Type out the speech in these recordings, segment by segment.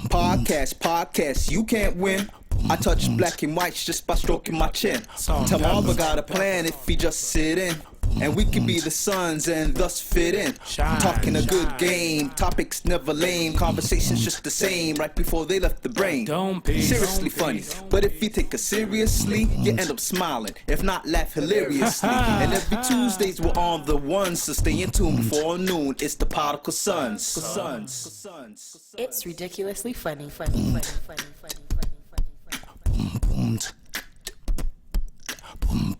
Podcast, you can't win. I touch black and whites just by stroking my chin. Tell Marva got a plan if he just sit in. And we can be the sons and thus fit in. Talking a good game, topics never lame. Conversations just the same, right before they left the brain. Seriously funny, but if you take it seriously, you end up smiling. If not, laugh hilariously. And every Tuesdays we're on the one, so stay in tune before noon. It's the Podical Sons. It's ridiculously funny.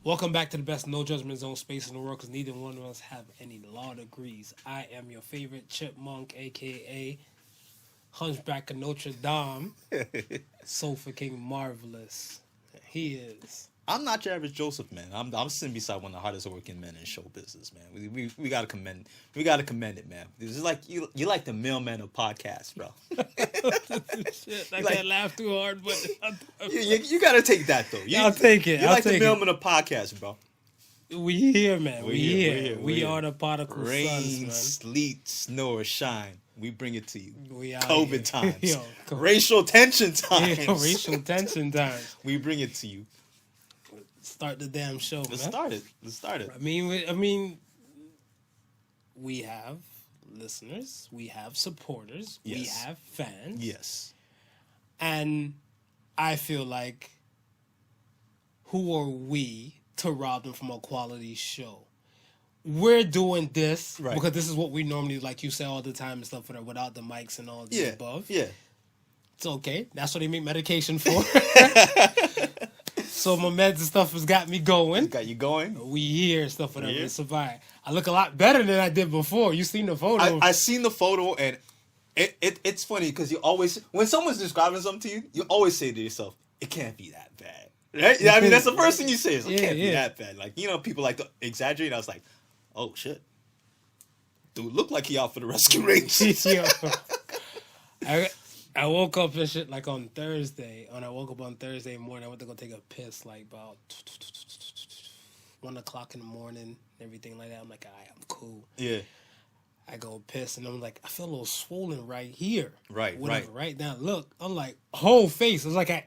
Welcome back to the best no judgment zone space in the world, because neither one of us have any law degrees. I am your favorite chipmunk, a.k.a. Hunchback of Notre Dame, Sofa King Marvelous. He is. I'm not your average Joseph, man. I'm sitting beside one of the hardest working men in show business, man. We gotta commend it, man. This is like you like the mailman of podcasts, bro. Shit, I can't laugh too hard, but you gotta take that though. I'll take it. You like the mailman of podcasts, bro. We here, man. We here. We are the Podical Rain, Sons, man. sleet, snow, or shine. We bring it to you. We out COVID here. times. Racial tension times. Racial tension times. We bring it to you. Start the damn show, man. Let's start it. I mean, we have listeners, we have supporters, Yes. we have fans. Yes. And I feel like, who are we to rob them from a quality show? We're doing this because this is what we normally, like you say all the time and stuff, without the mics and all the above. Yeah. It's okay. That's what they make medication for. So my meds and stuff has got me going. Got you going. We here and stuff, whatever. It's survive. I look a lot better than I did before. You seen the photo? I seen the photo, and it's funny because you always, when someone's describing something to you, you always say to yourself, "It can't be that bad." Right? Yeah, I mean that's the first thing you say. Is, "It can't be that bad." Like, you know, people like to exaggerate. I was like, "Oh shit, dude, look like he out for the rescue range." I woke up and shit like on Thursday. When I woke up on Thursday morning, I went to go take a piss like about 1 o'clock in the morning, everything like that. I'm like, alright, I'm cool. Yeah. I go piss and I'm like, I feel a little swollen right here. Right. Right now. Look, I'm like, whole face. It's like I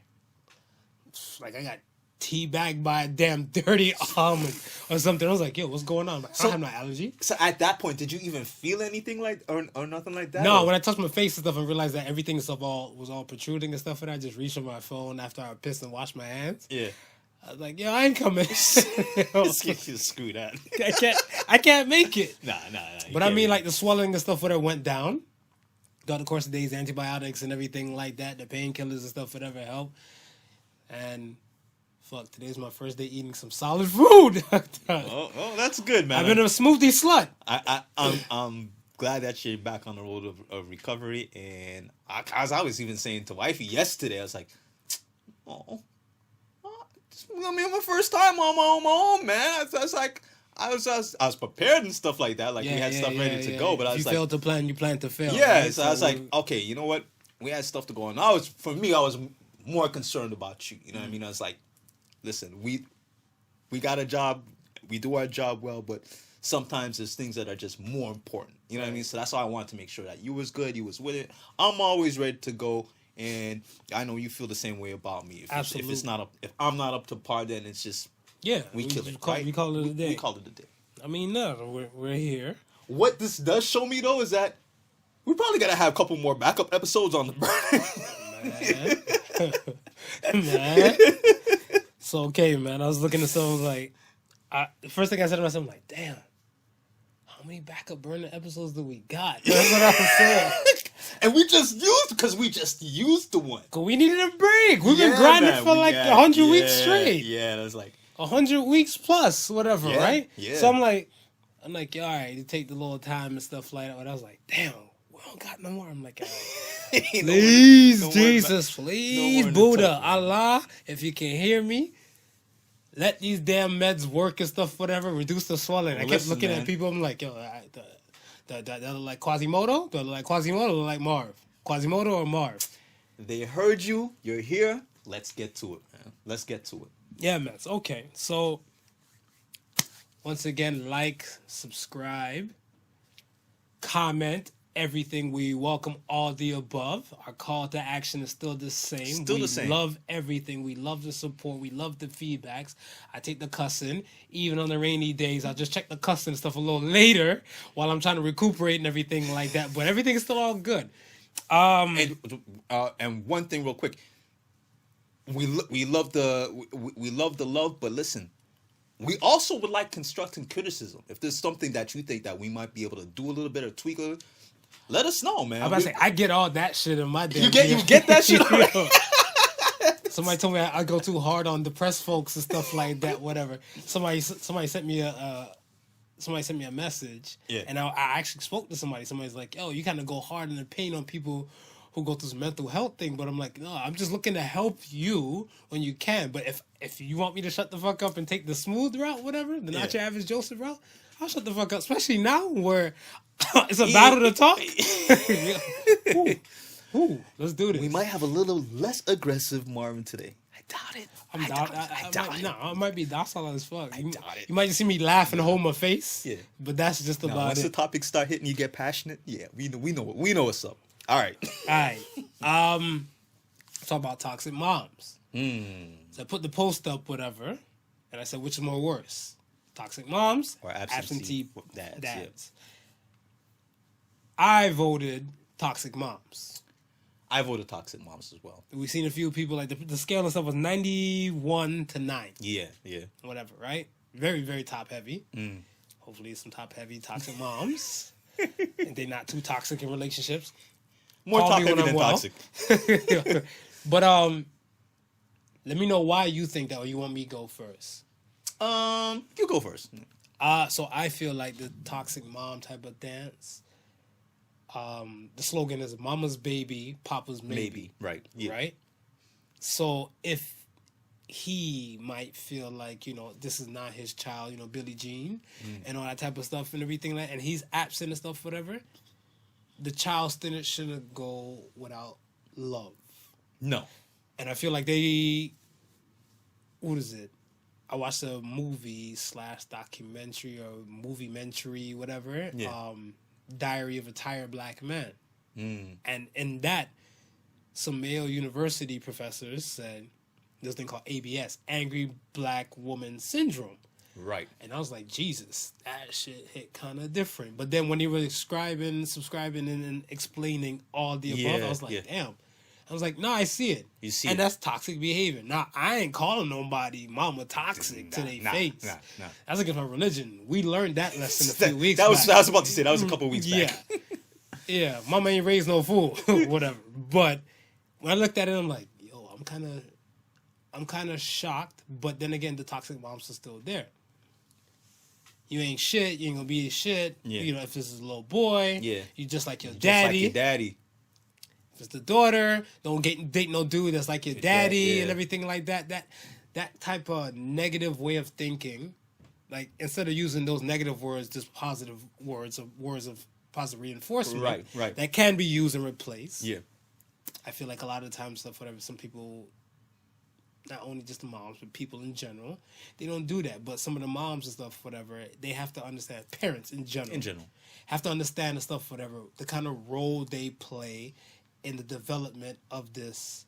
got teabagged by a damn dirty almond or something. I was like, yo, what's going on? I don't have no allergy. So at that point, did you even feel anything like or nothing like that? No, when I touched my face and stuff and realized that everything and stuff was all protruding and stuff, and I just reached for my phone after I pissed and washed my hands. Yeah. I was like, yo, I ain't coming. Screw that. I can't make it. Nah. But I mean, like, the swelling and stuff, whatever, went down. Throughout the course of days, antibiotics and everything like that, the painkillers and stuff, whatever helped. And fuck, today's my first day eating some solid food. Oh, that's good, man. I've been a smoothie slut. I'm glad that you're back on the road of recovery. And I was even saying to wifey yesterday, I was like, this is gonna be my first time on my own, man. I was like, I was prepared and stuff like that. Like, we had stuff ready to go, but I was like, you failed to plan, you plan to fail. Yeah, right? so I was like, okay, you know what? We had stuff to go on. I was more concerned about you. You know what I mean? I was like, listen, we got a job, we do our job well, but sometimes there's things that are just more important. You know what I mean? So that's why I wanted to make sure that you was good, you was with it. I'm always ready to go, and I know you feel the same way about me. Absolutely. If I'm not up to par, then it's just we kill it. Right? We call it a day. We call it a day. I mean, no, we're here. What this does show me though is that we probably gotta have a couple more backup episodes on the burner. Man. It's okay, man. I was looking at something like, the first thing I said to myself, I'm like, damn, how many backup burner episodes do we got? That's what I was saying. And we just used the one. Cause we needed a break. We've been grinding for like 100 weeks straight. Yeah, that's like 100 weeks plus, whatever, right? Yeah. So I'm like, all right, you take the little time and stuff like that. But I was like, damn, we don't got no more. I'm like, all right. Please, Jesus, please, Buddha, Allah, if you can hear me, let these damn meds work and stuff, whatever, reduce the swelling. Well, I kept looking at people, I'm like, yo, they look like Quasimodo? Do I look like Quasimodo or look like Marv? Quasimodo or Marv? They heard you, you're here, let's get to it, man. Let's get to it. Yeah, man. Okay, so once again, like, subscribe, comment, everything. We welcome all the above. Our call to action is still the same. We love everything. We love the support. We love the feedbacks. I take the cussing. Even on the rainy days, I'll just check the cussing stuff a little later while I'm trying to recuperate and everything like that. But everything is still all good. And one thing real quick. We love the love, but listen, we also would like constructive criticism. If there's something that you think that we might be able to do a little bit or tweak a little, let us know, man. I'm about to say, I get all that shit in my day. You get that shit. Somebody told me I go too hard on depressed folks and stuff like that. Whatever. Somebody sent me a message, and I actually spoke to somebody. Somebody's like, "Yo, you kind of go hard in the pain on people who go through this mental health thing." But I'm like, no, I'm just looking to help you when you can. But if you want me to shut the fuck up and take the smooth route, whatever, the not your average Joseph route, I'll shut the fuck up. Especially now where it's a battle to talk. Ooh, let's do this. We might have a little less aggressive Marvin today. I doubt it. I doubt it. No, I might be docile as fuck. I doubt it. You might just see me laugh and hold my face. Yeah. But that's just about once it. the topics start hitting, you get passionate. Yeah, we know what's up. All right. Talk about toxic moms. So I put the post up, whatever, and I said, which is more worse? Toxic moms or absentee dads? Yeah. I voted toxic moms. I voted toxic moms as well. We've seen a few people, like the scale and stuff was 91 to 9. Yeah. Whatever, right? Very, very top heavy. Hopefully some top heavy toxic moms. And they're not too toxic in relationships. More top heavy than toxic. But let me know why you think that, or you want me to go first. You go first. So I feel like the toxic mom type of dance. The slogan is "Mama's baby, Papa's maybe." Right. Yeah. Right. So if he might feel like, this is not his child, Billie Jean and all that type of stuff and everything like, and he's absent and stuff, whatever. The child shouldn't go without love. No. And I feel like what is it? I watched a movie / documentary or movie-mentary, whatever. Yeah. Diary of a Tired Black Man. And in that, some Yale University professors said this thing called ABS, Angry Black Woman Syndrome. Right. And I was like, Jesus, that shit hit kind of different. But then when they were subscribing and explaining all the above, I was like, damn. I was like, no, I see it. You see and that's toxic behavior. Now, I ain't calling nobody mama toxic to their face. Nah. That's against my religion. We learned that lesson a few weeks back. I was about to say, that was a couple weeks back. Yeah, mama ain't raised no fool, whatever. But when I looked at it, I'm like, yo, I'm kind of shocked. But then again, the toxic moms are still there. You ain't shit. You ain't gonna be shit. Yeah. If this is a little boy, you just like your daddy. If it's the daughter, don't date no dude that's like your daddy and everything like that. That type of negative way of thinking, like instead of using those negative words, just positive words of positive reinforcement. Right. That can be used and replaced. Yeah. I feel like a lot of times stuff, whatever, some people, not only just the moms, but people in general, they don't do that. But some of the moms and stuff, whatever, they have to understand, parents in general. Have to understand the stuff, whatever, the kind of role they play in the development of this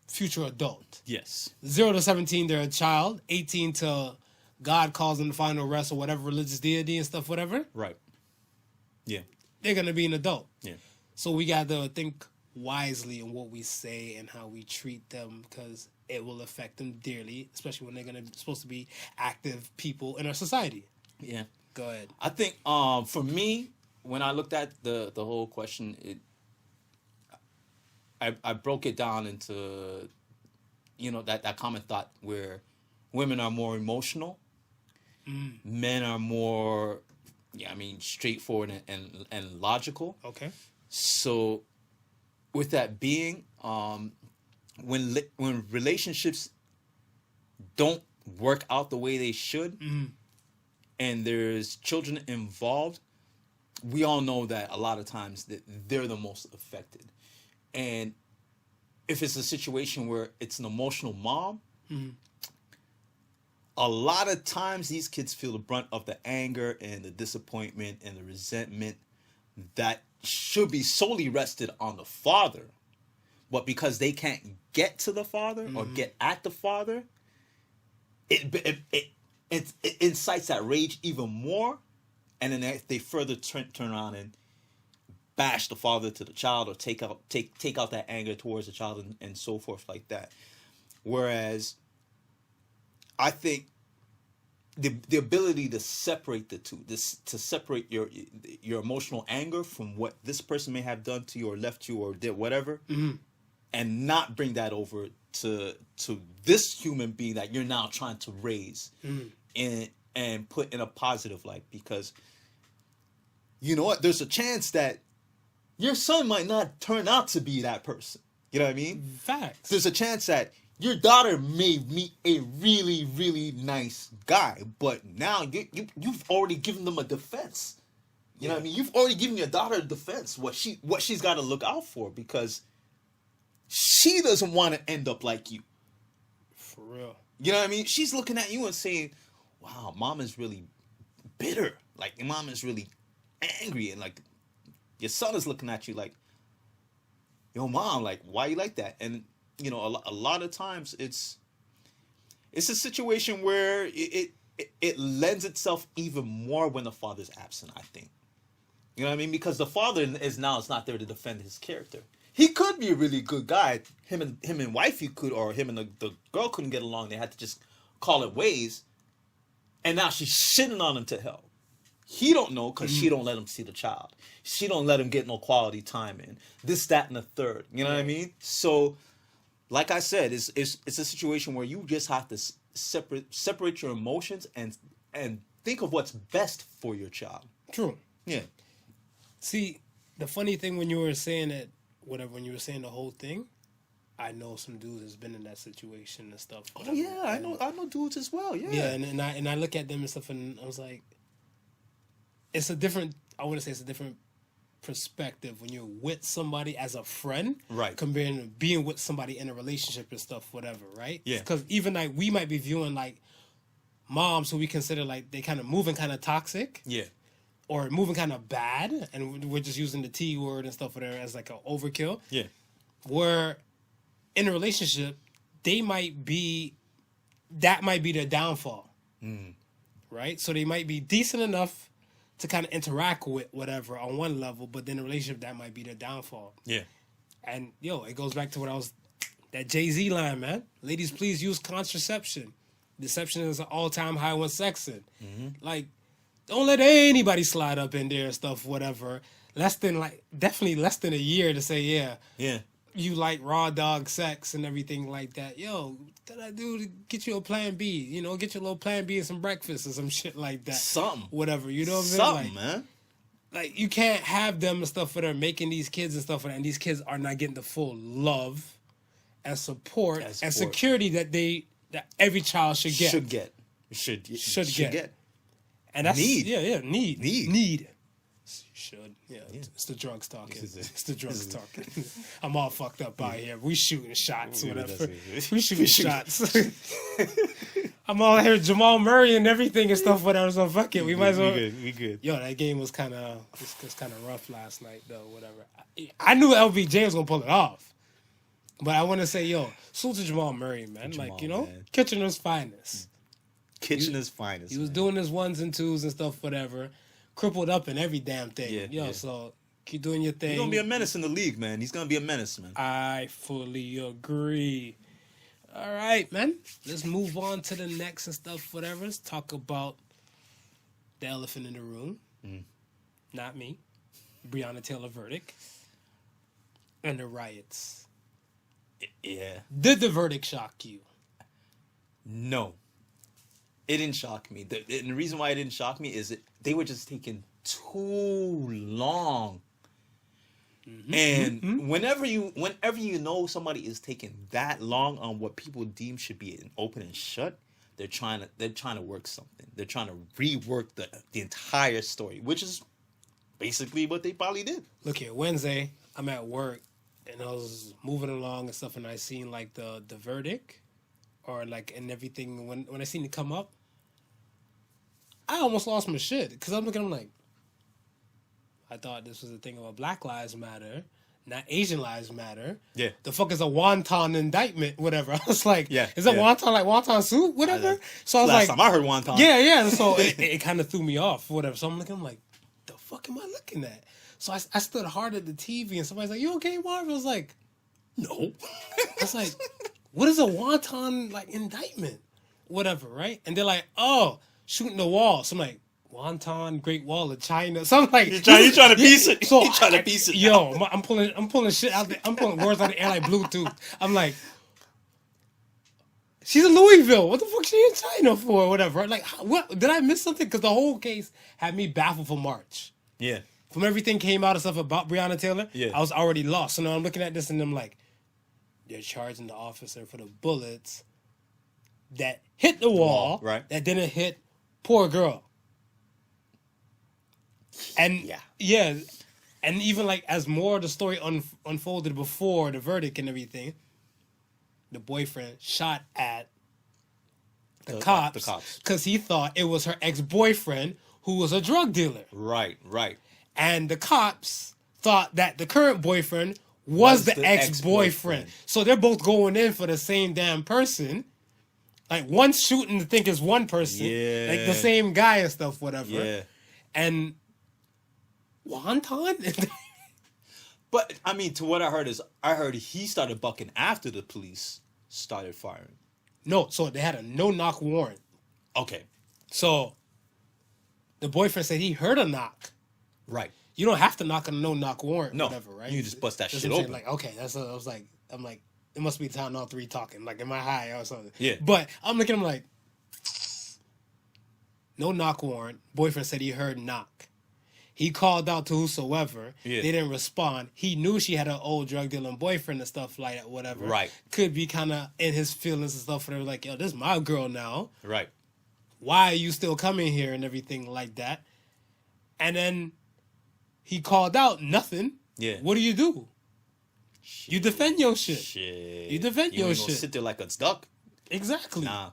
future adult. Yes. 0 to 17, they're a child. 18 to God calls them to final rest or whatever religious deity and stuff, whatever. Right. Yeah. They're going to be an adult. Yeah. So we got to think wisely in what we say and how we treat them, because it will affect them dearly, especially when they're supposed to be active people in our society. Yeah. Go ahead. I think for me, when I looked at the whole question, I broke it down into, that common thought where women are more emotional, men are more, straightforward and logical. Okay. So, with that being, when relationships don't work out the way they should, and there's children involved, we all know that a lot of times that they're the most affected. And if it's a situation where it's an emotional mom, a lot of times these kids feel the brunt of the anger and the disappointment and the resentment that should be solely rested on the father. But because they can't get to the father or get at the father, it incites that rage even more. And then they further turn around and bash the father to the child, or take out that anger towards the child, and so forth like that. Whereas I think the ability to separate the two, to separate your emotional anger from what this person may have done to you or left you or did whatever, and not bring that over to this human being that you're now trying to raise and put in a positive light. Because you know what? There's a chance that your son might not turn out to be that person. You know what I mean? Facts. There's a chance that your daughter may meet a really, really nice guy, but now you've already given them a defense. You know what I mean? You've already given your daughter a defense, what she's got to look out for, because she doesn't want to end up like you. For real. You know what I mean? She's looking at you and saying, wow, mom is really bitter. Like, your mom is really angry. And, like, your son is looking at you like, yo, mom, like, why you like that? And, you know, a lot of times it's a situation where it lends itself even more when the father's absent, I think. You know what I mean? Because the father is not there to defend his character. He could be a really good guy. Him and wifey could, or him and the girl couldn't get along. They had to just call it ways. And now she's shitting on him to hell. He don't know because she don't let him see the child. She don't let him get no quality time in. This, that, and the third. You know what I mean? So, like I said, it's a situation where you just have to separate your emotions and think of what's best for your child. True. Yeah. See, the funny thing when you were saying that, when you were saying the whole thing, I know some dudes that's been in that situation and stuff. Oh yeah, I know dudes as well. Yeah. Yeah, and I look at them and stuff, and I was like, it's a different perspective when you're with somebody as a friend, right? Comparing to being with somebody in a relationship and stuff, whatever, right? Yeah. Because even like we might be viewing like moms who we consider like they kind of moving kind of toxic, yeah, or moving kind of bad, and we're just using the T word and stuff whatever as like an overkill. Yeah. Where in a relationship, that might be their downfall, right? So they might be decent enough to kind of interact with whatever on one level, but then in a relationship, that might be their downfall. Yeah. And, it goes back to that Jay-Z line, man. Ladies, please use contraception. Deception is an all-time high when sexing. Like, don't let anybody slide up in there and stuff, whatever. Definitely less than a year to say, yeah, you like raw dog sex and everything like that. Yo, what did I do to get you a plan B? Get your little plan B and some breakfast or some shit like that. Something. Whatever, you know what I'm saying? Something, man. Like, you can't have them and stuff that are making these kids and stuff, and these kids are not getting the full love and support and security that every child should get. Should get. And that's need. Need. Should. Yeah, it's the drugs talking. It's the drugs talking. I'm all fucked up out here. We shooting shots, whatever. We shooting shots. I'm all here, Jamal Murray and everything and stuff, whatever. So fuck it. We might as well. We good. Yo, that game was kind of rough last night, though. Whatever. I knew LBJ was gonna pull it off, but I want to say, salute to Jamal Murray, man. Jamal, man. Kitchener's finest. Kitchener's finest. He was doing his 1s and 2s and stuff, whatever. Crippled up in every damn thing. So keep doing your thing. He's gonna be a menace in the league, man. He's gonna be a menace, man. I fully agree. All right, man. Let's move on to the next and stuff, whatever. Let's talk about the elephant in the room. Not me. Breonna Taylor verdict. And the riots. Yeah. Did the verdict shock you? No. It didn't shock me. And the reason why it didn't shock me is they were just taking too long. And whenever you know somebody is taking that long on what people deem should be an open and shut, they're trying to work something. They're trying to rework the entire story, which is basically what they probably did. Look here, Wednesday, I'm at work and I was moving along and stuff, and I seen like the verdict or like and everything. When I seen it come up, I almost lost my shit because I'm like, I thought this was a thing about Black Lives Matter, not Asian Lives Matter. Yeah. The fuck is a wonton indictment, whatever. I was like, Yeah, is a yeah. wonton like wonton soup, whatever? So I was Last like, time I heard wonton. yeah. So it kind of threw me off, whatever. So I'm like, the fuck am I looking at? So I stood hard at the TV, and somebody's like, you okay, Marv? I was like, no. I was like, what is a wonton like indictment? Whatever, right? And they're like, oh, shooting the wall. So I'm like, wonton, Great Wall of China. So I'm like, You trying to piece it. So You trying to piece it. Yo, I'm pulling shit out there. I'm pulling words out of the air like Bluetooth. I'm like, she's in Louisville. What the fuck she in China for? Or whatever. Like, what did I miss something? Because the whole case had me baffled for March. Yeah. From everything came out of stuff about Breonna Taylor, Yeah. I was already lost. So now I'm looking at this and I'm like, they're charging the officer for the bullets that hit the wall, right. that didn't hit poor girl. And yeah, and even like as more of the story unfolded before the verdict and everything, the boyfriend shot at the cops because he thought it was her ex-boyfriend who was a drug dealer. Right. And the cops thought that the current boyfriend was the ex-boyfriend. So they're both going in for the same damn person. Like, one's shooting to think it's one person. Yeah. Like, the same guy and stuff, whatever. Yeah. And wonton? But, I mean, to what I heard he started bucking after the police started firing. No, so they had a no-knock warrant. Okay. So the boyfriend said he heard a knock. Right. You don't have to knock on a no-knock warrant, No, whatever, right? you just bust that That's shit what I'm open. saying. Like, okay, I'm like, it must be Town Hall 3 talking. Like, am I high or something? Yeah. But I'm looking at him like, no knock warrant. Boyfriend said he heard knock. He called out to whosoever. Yeah. They didn't respond. He knew she had an old drug dealing boyfriend and stuff like that, whatever. Right. Could be kind of in his feelings and stuff. Whatever. Like, yo, this is my girl now. Right. Why are you still coming here and everything like that? And then he called out, nothing. Yeah. What do? You defend your shit. Shit. You defend your ain't gonna shit. sit there like a duck. Exactly. Nah.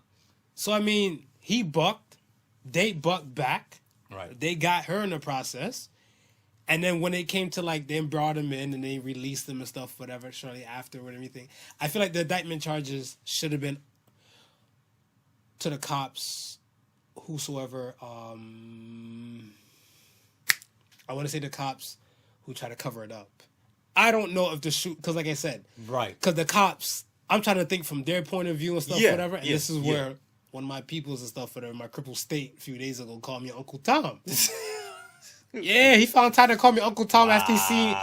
So, I mean, he bucked. They bucked back. Right. They got her in the process. And then when it came to, like, they brought him in and they released him and stuff, whatever, shortly afterward and everything. I feel like the indictment charges should have been to the cops, whosoever. I want to say the cops who try to cover it up. I don't know if the shoot, because like I said, Right. because the cops, I'm trying to think from their point of view and stuff, Yeah, whatever. And yeah, this is yeah. where one of my peoples and stuff, whatever, my crippled state a few days ago called me Uncle Tom. Yeah, he found time to call me Uncle Tom after he seen.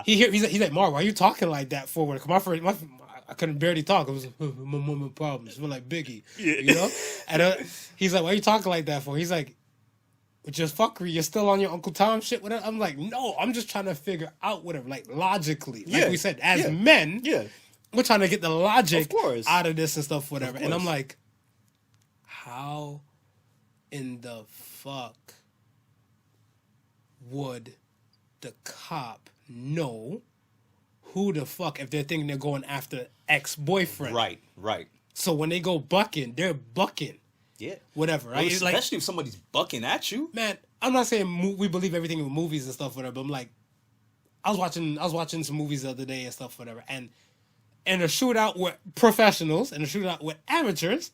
He's like, Mark, why are you talking like that for? I couldn't barely talk. It was my problems. We're like Biggie, you know. And he's like, why are you talking like that for? He's like, with your fuckery, you're still on your Uncle Tom shit. Whatever. I'm like, no, I'm just trying to figure out whatever, like logically, like we said, as men, we're trying to get the logic out of this and stuff, whatever. And I'm like, how in the fuck would the cop know who the fuck if they're thinking they're going after ex-boyfriend? Right. So when they go bucking, they're bucking. Yeah. Whatever, right? Well, It's like, especially if somebody's bucking at you. man, I'm not saying we believe everything in movies and stuff, whatever, but I'm like, I was watching some movies the other day and stuff, whatever, and in a shootout with professionals and a shootout with amateurs,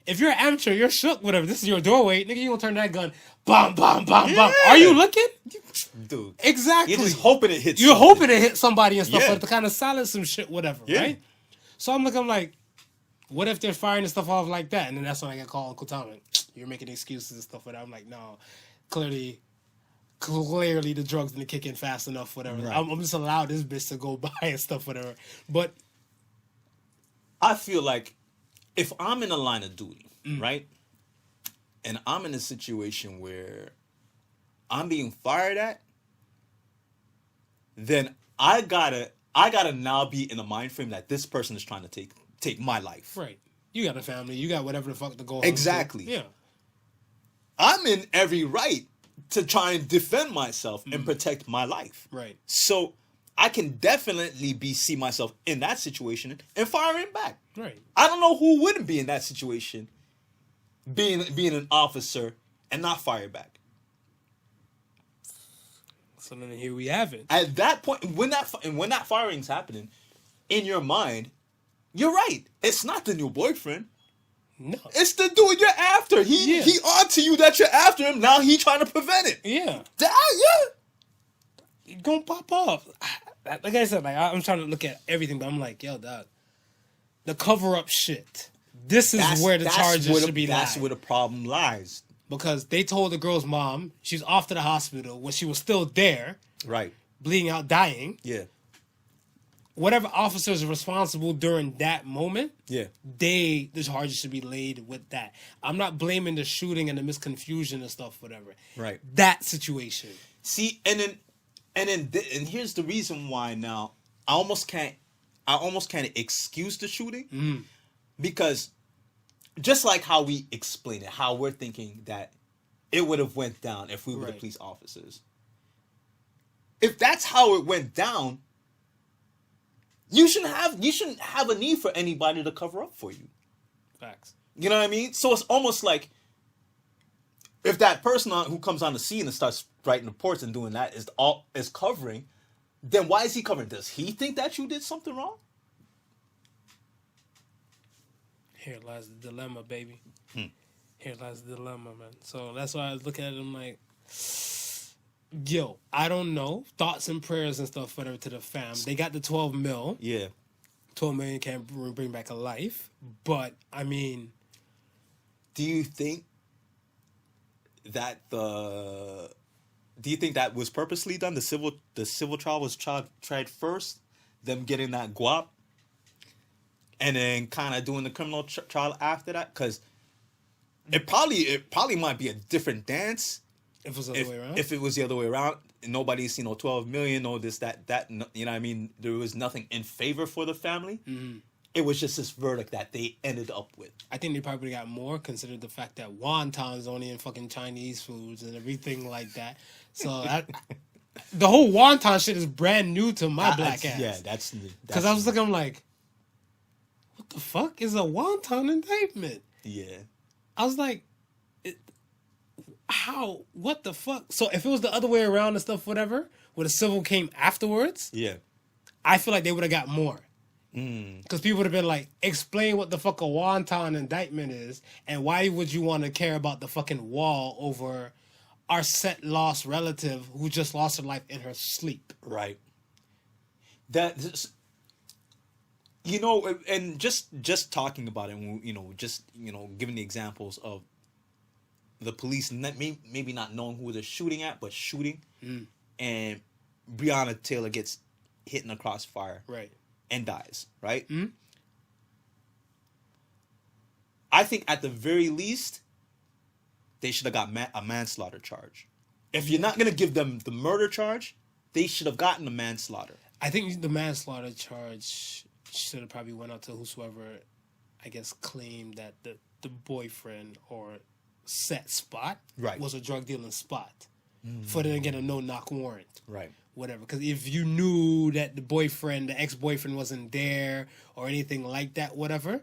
if you're an amateur, you're shook, whatever. This is your doorway, nigga. You gonna turn that gun, bam, bam, bam, bam. Are you looking? Dude. Exactly. You're just hoping it hits You're something. hoping it hit somebody and stuff, to kind of silence some shit, whatever, right? So I'm like, what if they're firing the stuff off like that? And then that's when I get called Uncle Tom. Like, you're making excuses and stuff like that. I'm like, no, clearly the drugs didn't kick in fast enough, whatever. Right. I'm just allowed this bitch to go by and stuff, whatever. But I feel like if I'm in a line of duty, right, and I'm in a situation where I'm being fired at, then I gotta now be in a mind frame that this person is trying to take my life. right, you got a family, you got whatever the fuck to go on. Exactly. Yeah. I'm in every right to try and defend myself and protect my life. Right. So I can definitely see myself in that situation and firing back. Right. I don't know who wouldn't be in that situation, being an officer and not fire back. So then here we have it. At that point, when that firing's happening, in your mind, you're right. It's not the new boyfriend. No. It's the dude you're after. He onto you that you're after him. Now he trying to prevent it. Yeah. Yeah. You're gonna pop off. Like I said, like I'm trying to look at everything, but I'm like, yo, dog. The cover-up shit. This is where the charges should be. That's where the problem lies. Because they told the girl's mom she's off to the hospital when she was still there. Right. Bleeding out, dying. Yeah. Whatever officers are responsible during that moment, yeah, the charges should be laid with that. I'm not blaming the shooting and the misconfusion and stuff, whatever. Right. That situation. See, and here's the reason why now I almost can't excuse the shooting because just like how we explain it, how we're thinking that it would have went down if we were the police officers. If that's how it went down. You shouldn't have a need for anybody to cover up for you. Facts. You know what I mean? So it's almost like if that person who comes on the scene and starts writing reports and doing that is covering, then why is he covering? Does he think that you did something wrong? Here lies the dilemma, baby. Here lies the dilemma, man. So that's why I was looking at him like, yo, I don't know. Thoughts and prayers and stuff, whatever, to the fam. They got the 12 mil. Yeah. 12 million can't bring back a life. But, I mean... Do you think that was purposely done? The civil trial was tried first, them getting that guap, and then kind of doing the criminal trial after that? Because it probably might be a different dance. If it was the other way around? If it was the other way around, nobody's, 12 million, no this, that, you know what I mean? There was nothing in favor for the family. Mm-hmm. It was just this verdict that they ended up with. I think they probably got more, considered the fact that wonton's only in fucking Chinese foods and everything like that. So the whole wonton shit is brand new to my black ass. Yeah, that's because I was looking, I'm like, what the fuck is a wonton indictment? Yeah. I was like, how? What the fuck? So if it was the other way around and stuff, whatever, where the civil came afterwards, yeah, I feel like they would have got more. Because people would have been like, explain what the fuck a wonton indictment is, and why would you want to care about the fucking wall over our lost relative who just lost her life in her sleep? Right. And just talking about it, giving the examples of the police maybe not knowing who they're shooting at, but shooting, and Breonna Taylor gets hit in the crossfire, right, and dies, right? I think at the very least, they should have got a manslaughter charge. If you're not gonna give them the murder charge, they should have gotten the manslaughter. I think the manslaughter charge should have probably went out to whosoever, I guess, claimed that the boyfriend or set spot was a drug dealing spot for them to get a no-knock warrant. Right. Whatever. Because if you knew that the ex-boyfriend wasn't there or anything like that, whatever,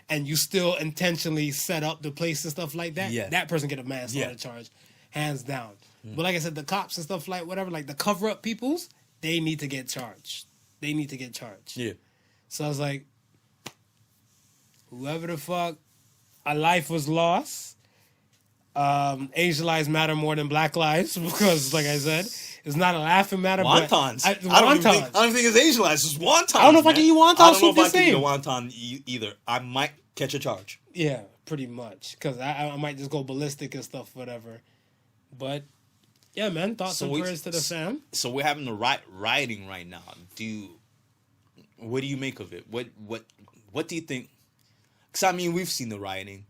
and you still intentionally set up the place and stuff like that, that person get a manslaughter charge, hands down. But like I said, the cops and stuff like whatever, like the cover-up peoples, they need to get charged. Yeah. So I was like, whoever the fuck, a life was lost. Asian lives matter more than black lives because, like I said, it's not a laughing matter. Wontons. I don't think it's Asian lives. It's wontons. I don't know if I can eat wontons. I don't know if I can eat a wonton either. I might catch a charge. Yeah, pretty much. Because I might just go ballistic and stuff, whatever. But yeah, man. Thoughts and prayers to the fam. So we're having the rioting right now. What do you make of it? What do you think? Because I mean, we've seen the rioting.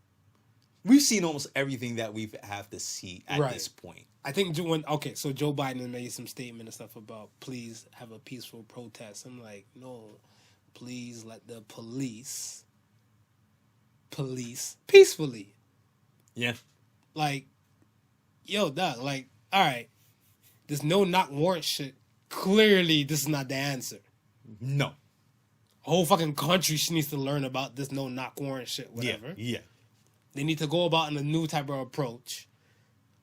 We've seen almost everything that we have to see at this point. I think so Joe Biden made some statement and stuff about please have a peaceful protest. I'm like, no, please let the police peacefully. Yeah. Like, yo, dog, like, all right, this no-knock warrant shit, clearly this is not the answer. No. A whole fucking country needs to learn about this no-knock warrant shit, whatever. Yeah. They need to go about in a new type of approach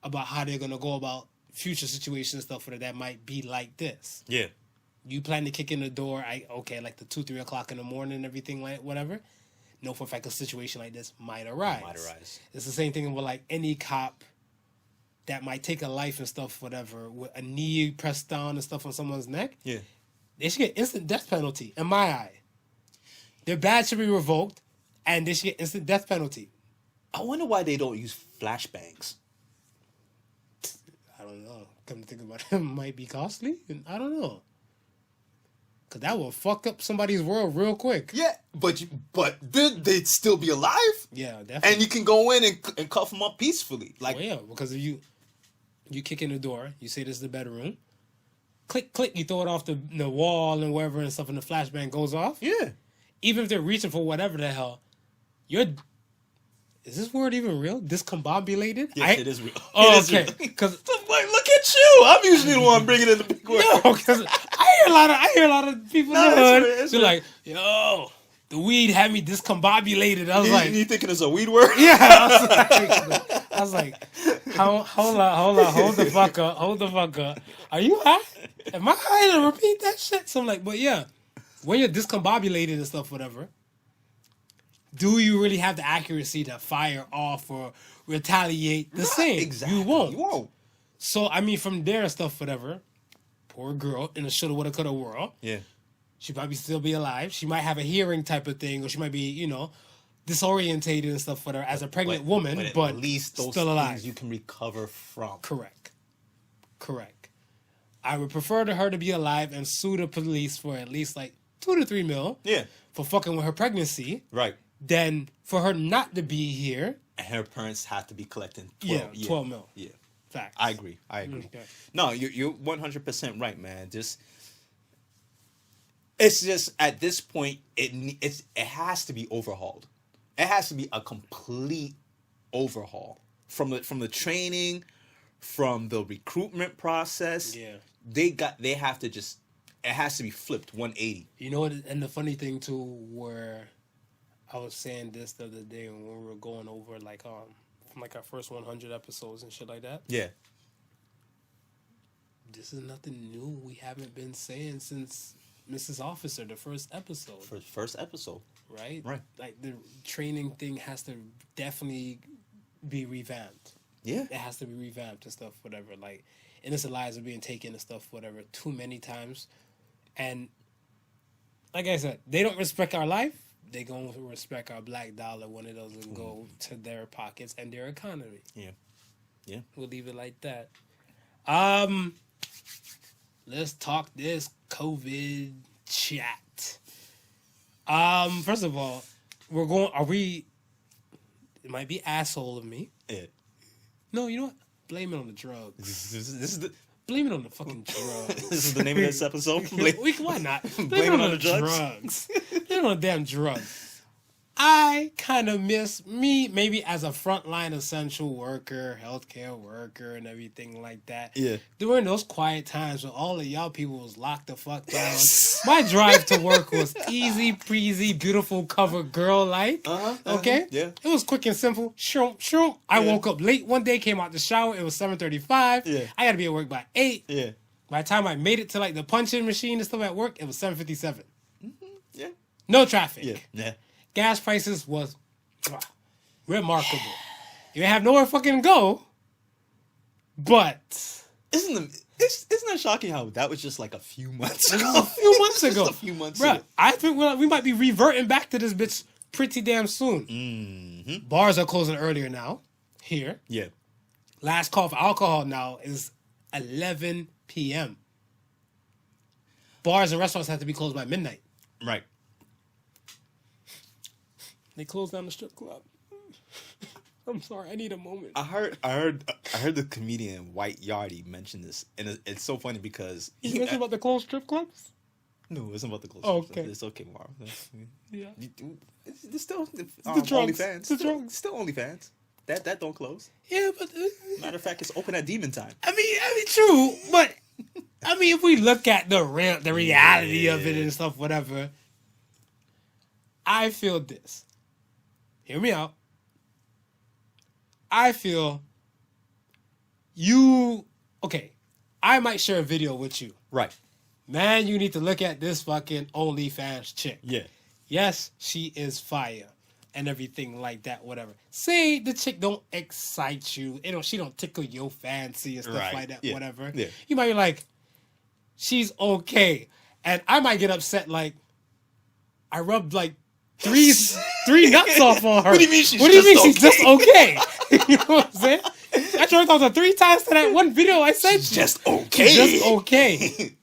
about how they're going to go about future situations and stuff that might be like this. Yeah. You plan to kick in the door, like the 2-3 o'clock in the morning and everything, like whatever. Know for a fact a situation like this might arise. It's the same thing with like any cop that might take a life and stuff, whatever, with a knee pressed down and stuff on someone's neck. Yeah. They should get instant death penalty, in my eye. Their badge should be revoked, and they should get instant death penalty. I wonder why they don't use flashbangs. I don't know. Come to think about it, it might be costly. I don't know. Because that will fuck up somebody's world real quick. Yeah, but they'd still be alive. Yeah, definitely. And you can go in and cuff them up peacefully. Like, well, yeah, because if you kick in the door, you say this is the bedroom, click, click, you throw it off the wall and wherever and stuff, and the flashbang goes off. Yeah. Even if they're reaching for whatever the hell, is this word even real? Discombobulated? Yes, it is real. Oh, okay. Because like, look at you. I'm usually the one bringing in the big word. no, because I hear a lot of people in the hood. They're like, yo, the weed had me discombobulated. I was like, you thinking it's a weed word? Yeah. I was like, hold on, hold the fuck up. Are you high? Am I high to repeat that shit? So I'm like, but yeah, when you're discombobulated and stuff, whatever, do you really have the accuracy to fire off or retaliate the same? Exactly. You won't. You won't. So, I mean, from there and stuff, whatever, poor girl in a shoulda, woulda, coulda world. Yeah. She probably still be alive. She might have a hearing type of thing, or she might be, disorientated and stuff, whatever, as a pregnant woman, but at least those still alive. things you can recover from. Correct. I would prefer to her to be alive and sue the police for at least like $2 to $3 million. Yeah. For fucking with her pregnancy. Right. Than for her not to be here. And her parents have to be collecting 12. Yeah, 12 mil. Yeah. Facts. I agree. Okay. No, you're 100% right, man. It's just at this point it has to be overhauled. It has to be a complete overhaul from the training, from the recruitment process. Yeah. They have to just, it has to be flipped 180. You know what? And the funny thing too, where I was saying this the other day when we were going over from our first 100 episodes and shit like that. Yeah. This is nothing new. We haven't been saying since Mrs. Officer, the first episode. First episode. Right? Right. Like the training thing has to definitely be revamped. Yeah. It has to be revamped and stuff, whatever. Like, innocent lives are being taken and stuff, whatever, too many times. And like I said, they don't respect our life. They going to respect our black dollar when it doesn't go to their pockets and their economy. Yeah. Yeah. We'll leave it like that. Let's talk this COVID chat. First of all, it might be asshole of me. Yeah. No, you know what? Blame it on the drugs. This is the Blame it on the fucking drugs. this is the name of this episode. Why not? Blame it on the drugs. Blame it on the damn drugs. I kind of miss me, maybe as a frontline essential worker, healthcare worker, and everything like that. Yeah. During those quiet times when all of y'all people was locked the fuck down, my drive to work was easy, breezy, beautiful cover girl like. Okay? Yeah. It was quick and simple. Shroom, shroom. I woke up late one day, came out the shower. It was 7:35. Yeah. I got to be at work by 8. Yeah. By the time I made it to like the punching machine and stuff at work, it was 7:57. Yeah. No traffic. Yeah. Yeah. Gas prices was remarkable. You have nowhere fucking go. But Isn't that shocking how that was just like a few months ago? a few months ago. Just a few months Bruh, ago. I think we might be reverting back to this bitch pretty damn soon. Mm-hmm. Bars are closing earlier now. Here. Yeah. Last call for alcohol now is 11 p.m. Bars and restaurants have to be closed by midnight. Right. They closed down the strip club. I'm sorry, I need a moment. I heard the comedian White Yardie mention this, and it's so funny because You mentioned about the closed strip clubs? no, it's about the close. Oh, okay. It's okay, Marv. Yeah. It's still the drugs. OnlyFans. The drugs. Still OnlyFans. That don't close. Yeah, but Matter of fact, it's open at demon time. I mean, true, but I mean, if we look at the reality of it and stuff, whatever, I feel this. Hear me out. I feel okay, I might share a video with you. Right. Man, you need to look at this fucking OnlyFans chick. Yeah. Yes, she is fire and everything like that, whatever. Say the chick don't excite you. She don't tickle your fancy and stuff like that, whatever. Yeah. You might be like, she's okay. And I might get upset like, I rubbed like three nuts off on her. What do you mean she's just okay? You know what I'm saying? I turned off 3 times to that one video I said. She's just okay. She's just okay.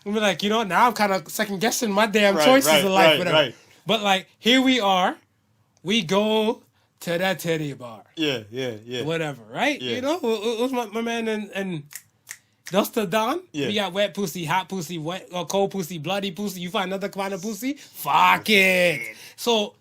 I'm like, now I'm kind of second guessing my damn choices in life, whatever. Right. But like, here we are. We go to that titty bar. Yeah. Whatever, right? Yeah. It was my man and Duster Don. Yeah. We got wet pussy, hot pussy, wet or cold pussy, bloody pussy. You find another kind of pussy? Fuck it. So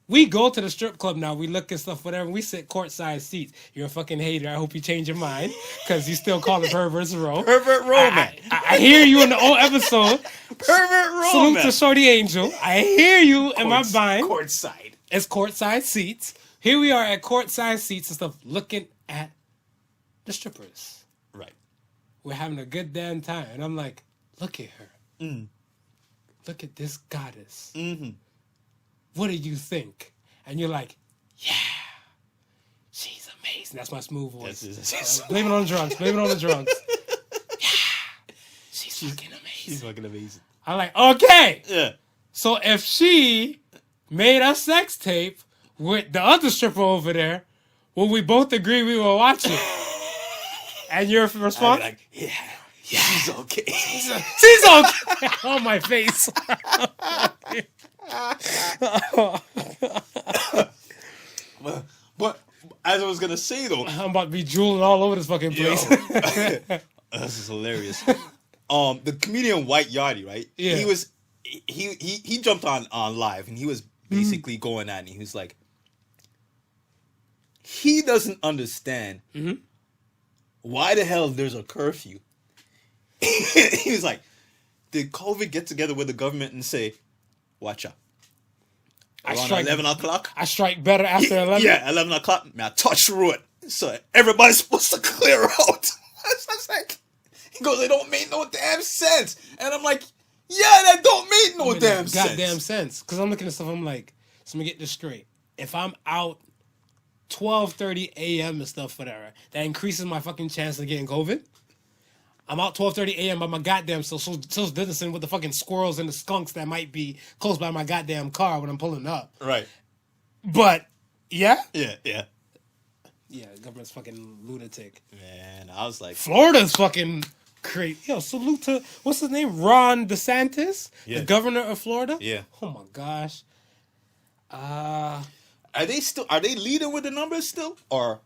we go to the strip club now. We look at stuff, whatever. We sit courtside seats. You're a fucking hater. I hope you change your mind because you still call it perverts row. Pervert row, man. I hear you in the old episode. Pervert row, Salute man. to Shorty Angel. I hear you in my mind. Courtside. It's courtside seats. Here we are at courtside seats and stuff, looking at the strippers. Right. We're having a good damn time. And I'm like, look at her. Look at this goddess. Mm-hmm. What do you think? And you're like, yeah, she's amazing. That's my smooth voice. Blame it on the drugs. Blame it on the drugs. Yeah, she's fucking amazing. She's fucking amazing. I'm like, okay. Yeah. So if she made a sex tape with the other stripper over there, will we both agree we will watch it? And your response? I'd be like, yeah, she's okay. She's okay. On my face. But as I was gonna say though, I'm about to be drooling all over this fucking place. this is hilarious. The comedian White Yachty, right? Yeah. He jumped on live and he was basically going at me. He was like, he doesn't understand why the hell there's a curfew. He was like, did COVID get together with the government and say, watch out? Around 11 o'clock? I strike better after 11? Yeah, 11 o'clock. Man, I touch the road. So everybody's supposed to clear out. I was like, he goes, it don't make no damn sense. And I'm like, yeah, that don't make no damn sense. Goddamn sense. Because I'm looking at stuff, I'm like, so let me get this straight. If I'm out 12:30 a.m. and stuff, whatever, that increases my fucking chance of getting COVID. I'm out 12:30 a.m. by my goddamn social distancing with the fucking squirrels and the skunks that might be close by my goddamn car when I'm pulling up. Right. But, yeah? Yeah. Yeah, the government's fucking lunatic. Man, I was like... Florida's fucking crazy. Yo, salute to, what's his name? Ron DeSantis? Yeah. The governor of Florida? Yeah. Oh my gosh. Are they leading with the numbers still? Or...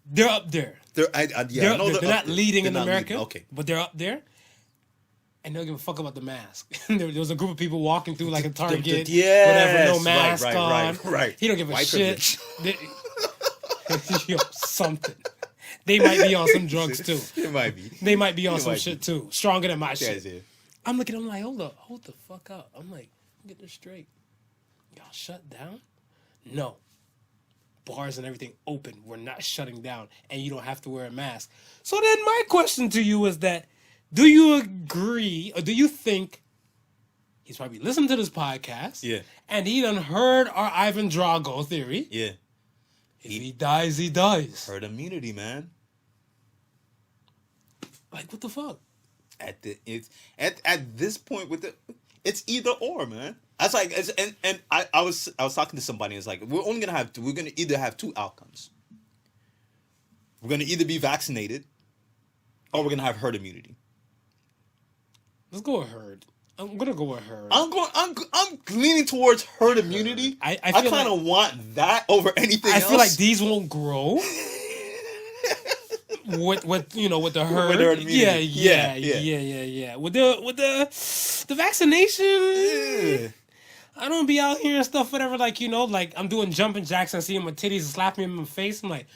They're up there. They're not leading in America, okay, but they're up there, and they don't give a fuck about the mask. there was a group of people walking through like a Target, whatever, no mask on. Right. He don't give a shit. Yo, something. They might be on some drugs too. They might be. They might be on some shit too. Stronger than my shit. Yeah. I'm looking at them like, hold the fuck up. I'm like, get this straight. Y'all shut down? No. Bars and everything open. We're not shutting down, and you don't have to wear a mask. So then my question to you is that, do you agree, or do you think he's probably listened to this podcast, and he done heard our Ivan Drago theory? Yeah. If he dies, he dies. Herd immunity, man. Like, what the fuck? At this point with it's either or, man. That's like, I was talking to somebody. It's like we're gonna either have 2 outcomes. We're gonna either be vaccinated, or we're gonna have herd immunity. Let's go with herd. I'm gonna go with herd. I'm leaning towards herd immunity. I kind of want that over anything else. I feel like these won't grow. with the herd. With herd immunity. Yeah. With the vaccination. I don't be out here and stuff, whatever, like I'm doing jumping jacks and seeing my titties and slapping me in my face. I'm like,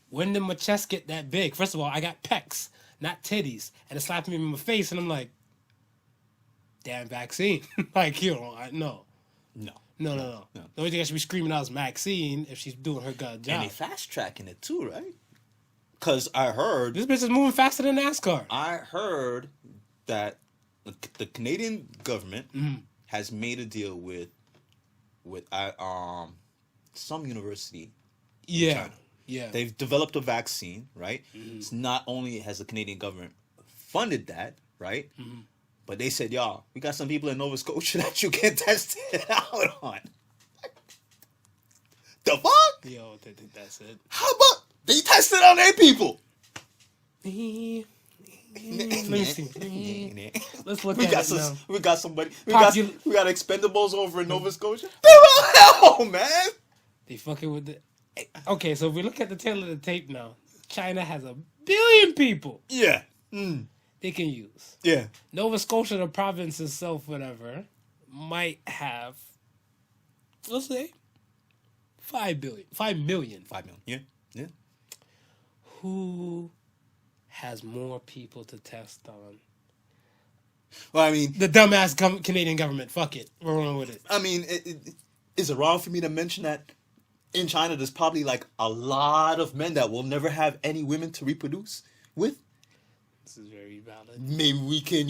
when did my chest get that big? First of all, I got pecs, not titties, and it's slapping me in my face, and I'm like, damn vaccine. Like, no. The only thing I should be screaming out is Maxine if she's doing her good job. And they fast tracking it too, right? Because I heard This bitch is moving faster than NASCAR. I heard that the Canadian government has made a deal with some university. Yeah. China. Yeah. They've developed a vaccine, right? It's not only has the Canadian government funded that, right? But they said, y'all, we got some people in Nova Scotia that you can test it out on. The fuck? Yo, I think that's it. How about they tested on their people? Let me see. Let's look We at got it some. now. We got somebody. We Popu- got Expendables over in Nova Scotia. Hell, man. They fucking with the... Okay, so if we look at the tail of the tape now, China has 1 billion people Yeah. they can use. Yeah. Nova Scotia, the province itself, whatever, might have, let's say, 5 million. 5 million. Yeah. Yeah. Who has more people to test on? Well, I mean, The dumbass Canadian government. Fuck it. We're rolling with it. I mean, is it wrong for me to mention that in China there's probably like a lot of men that will never have any women to reproduce with? This is very valid. Maybe we can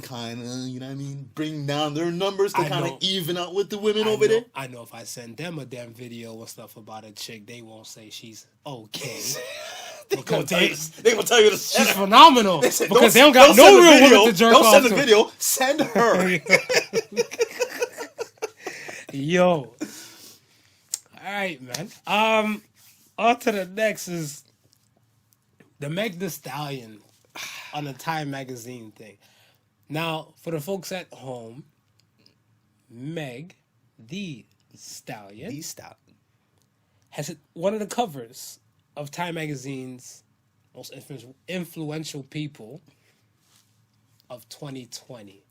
kind of, you know what I mean, bring down their numbers to I kind know. of even out with the women I over know, there. I know if I send them a damn video or stuff about a chick, they won't say she's okay. They gonna Because tell you to she's send her. phenomenal. They said, Because they don't got no send a real video, women to jerk don't off send the to. video, send her. Yo. All right, man. On to the next is the Meg Thee Stallion on the Time magazine thing. Now, for the folks at home, Meg Thee Stallion These stop. has hit one of the covers of Time magazine's most influential people of 2020.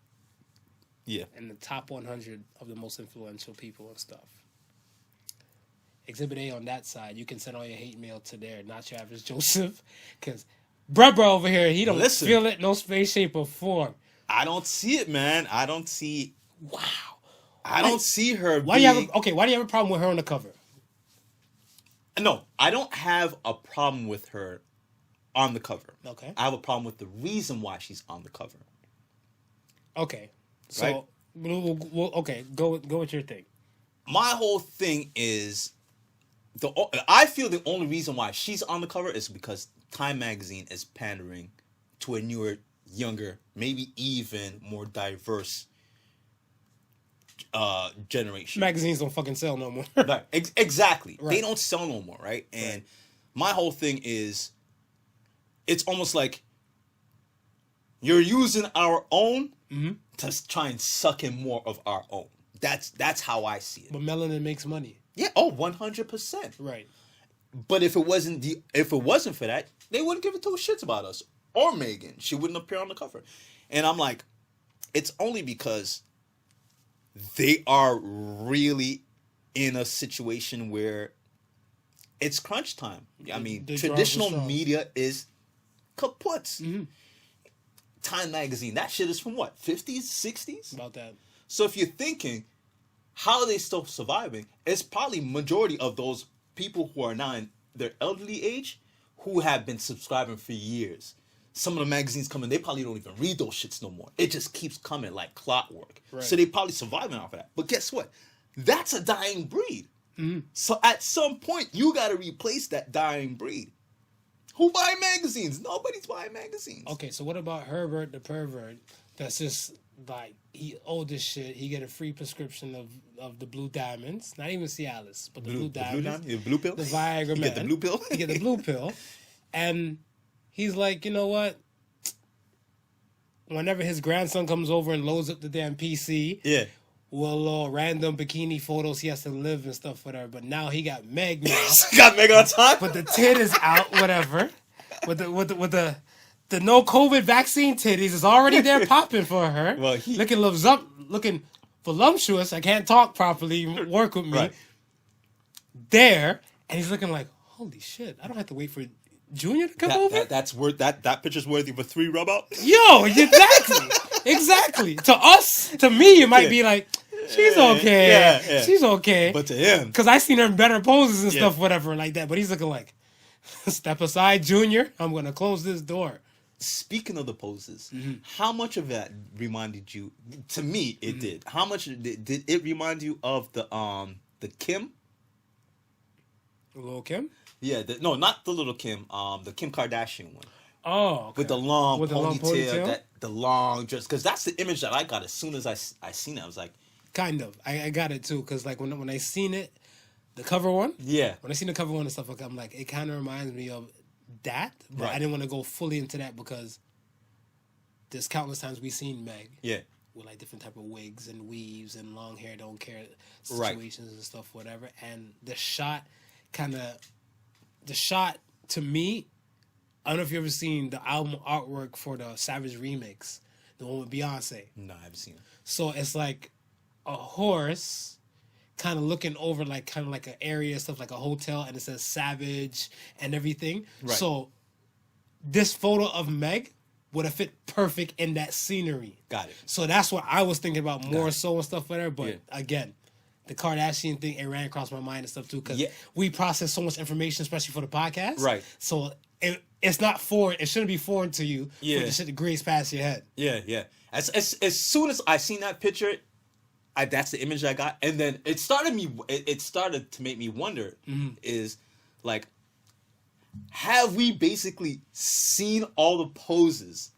Yeah. And the top 100 of the most influential people and stuff. Exhibit A on that side, you can send all your hate mail to there, not your average Joseph. Because Bruh over here, he don't Listen. feel it, no space, shape, or form. I don't see it, man. I don't see. Wow. I don't see her. Why do you have a problem with her on the cover? No, I don't have a problem with her on the cover. Okay. I have a problem with the reason why she's on the cover. Okay. So, Right. okay, go with your thing. My whole thing is I feel the only reason why she's on the cover is because Time magazine is pandering to a newer, younger, maybe even more diverse generation. Magazines don't fucking sell no more. Right. Exactly. Right. They don't sell no more, right? And my whole thing is, it's almost like you're using our own to try and suck in more of our own. That's how I see it. But melanin makes money. Yeah. Oh, 100%. Right. But if it wasn't for that, they wouldn't give a two shits about us or Megan. She wouldn't appear on the cover. And I'm like, it's only because they are really in a situation where it's crunch time. I mean, They traditional draw the straws. media is kaput. Time magazine, that shit is from what, 50s, 60s? About that. So if you're thinking, how are they still surviving? It's probably majority of those people who are now in their elderly age who have been subscribing for years. Some of the magazines coming, they probably don't even read those shits no more. It just keeps coming like clockwork. Right. So they probably surviving off of that. But guess what? That's a dying breed. So at some point, you got to replace that dying breed. Who buy magazines? Nobody's buying magazines. Okay, so what about Herbert the pervert? That's just like he old as shit. He get a free prescription of the blue diamonds, not even Cialis, but the blue diamonds, The blue pill? the Viagra You man. get the blue pill? He get the blue pill, and he's like, you know what? Whenever his grandson comes over and loads up the damn PC, Yeah. well, random bikini photos he has to live and stuff with her. But now he got Meg now. Got Meg on time? But the tit is out, whatever. With the no COVID vaccine titties is already there popping for her. Well, looking voluptuous. I can't talk properly. Work with me. Right. There, and he's looking like, holy shit! I don't have to wait for Junior to come over. That picture's worthy of a 3 rub out. Yo, exactly. To me, it might be like, she's okay. Yeah. She's okay. But to him, Because I seen her in better poses and Yeah. stuff, whatever, like that. But he's looking like, Step aside, Junior. I'm gonna close this door. Speaking of the poses, how much of that reminded you? To me, it did. How much did it remind you of the Kim? Lil' Kim? Yeah, no, not the little Kim. The Kim Kardashian one. Oh, okay. With the long With the long ponytail? the long dress, because that's the image that I got as soon as I seen it. I was like, Kind of. I got it too, because like when I seen it, the cover one. yeah, When I seen the cover one and stuff like that, I'm like, it kind of reminds me of that, but Right. I didn't want to go fully into that because there's countless times we seen Meg yeah, with like different type of wigs and weaves and long hair, don't care Right. situations and stuff, whatever. And the shot to me, I don't know if you ever seen the album artwork for the Savage remix, the one with Beyonce. no, I haven't seen it. So it's like a horse kind of looking over like kind of like an area, stuff like a hotel, and it says Savage and everything. Right. So this photo of Meg would have fit perfect in that scenery. Got it. So that's what I was thinking about more Got it. so and stuff like that. But Yeah. again, the Kardashian thing, it ran across my mind and stuff too, because Yeah. we process so much information, especially for the podcast. Right. So it's not foreign. It shouldn't be foreign to you. Yeah. For the shit to graze past your head. Yeah, yeah. As soon as I seen that picture, that's the image I got, and then it started to make me wonder, is like, have we basically seen all the poses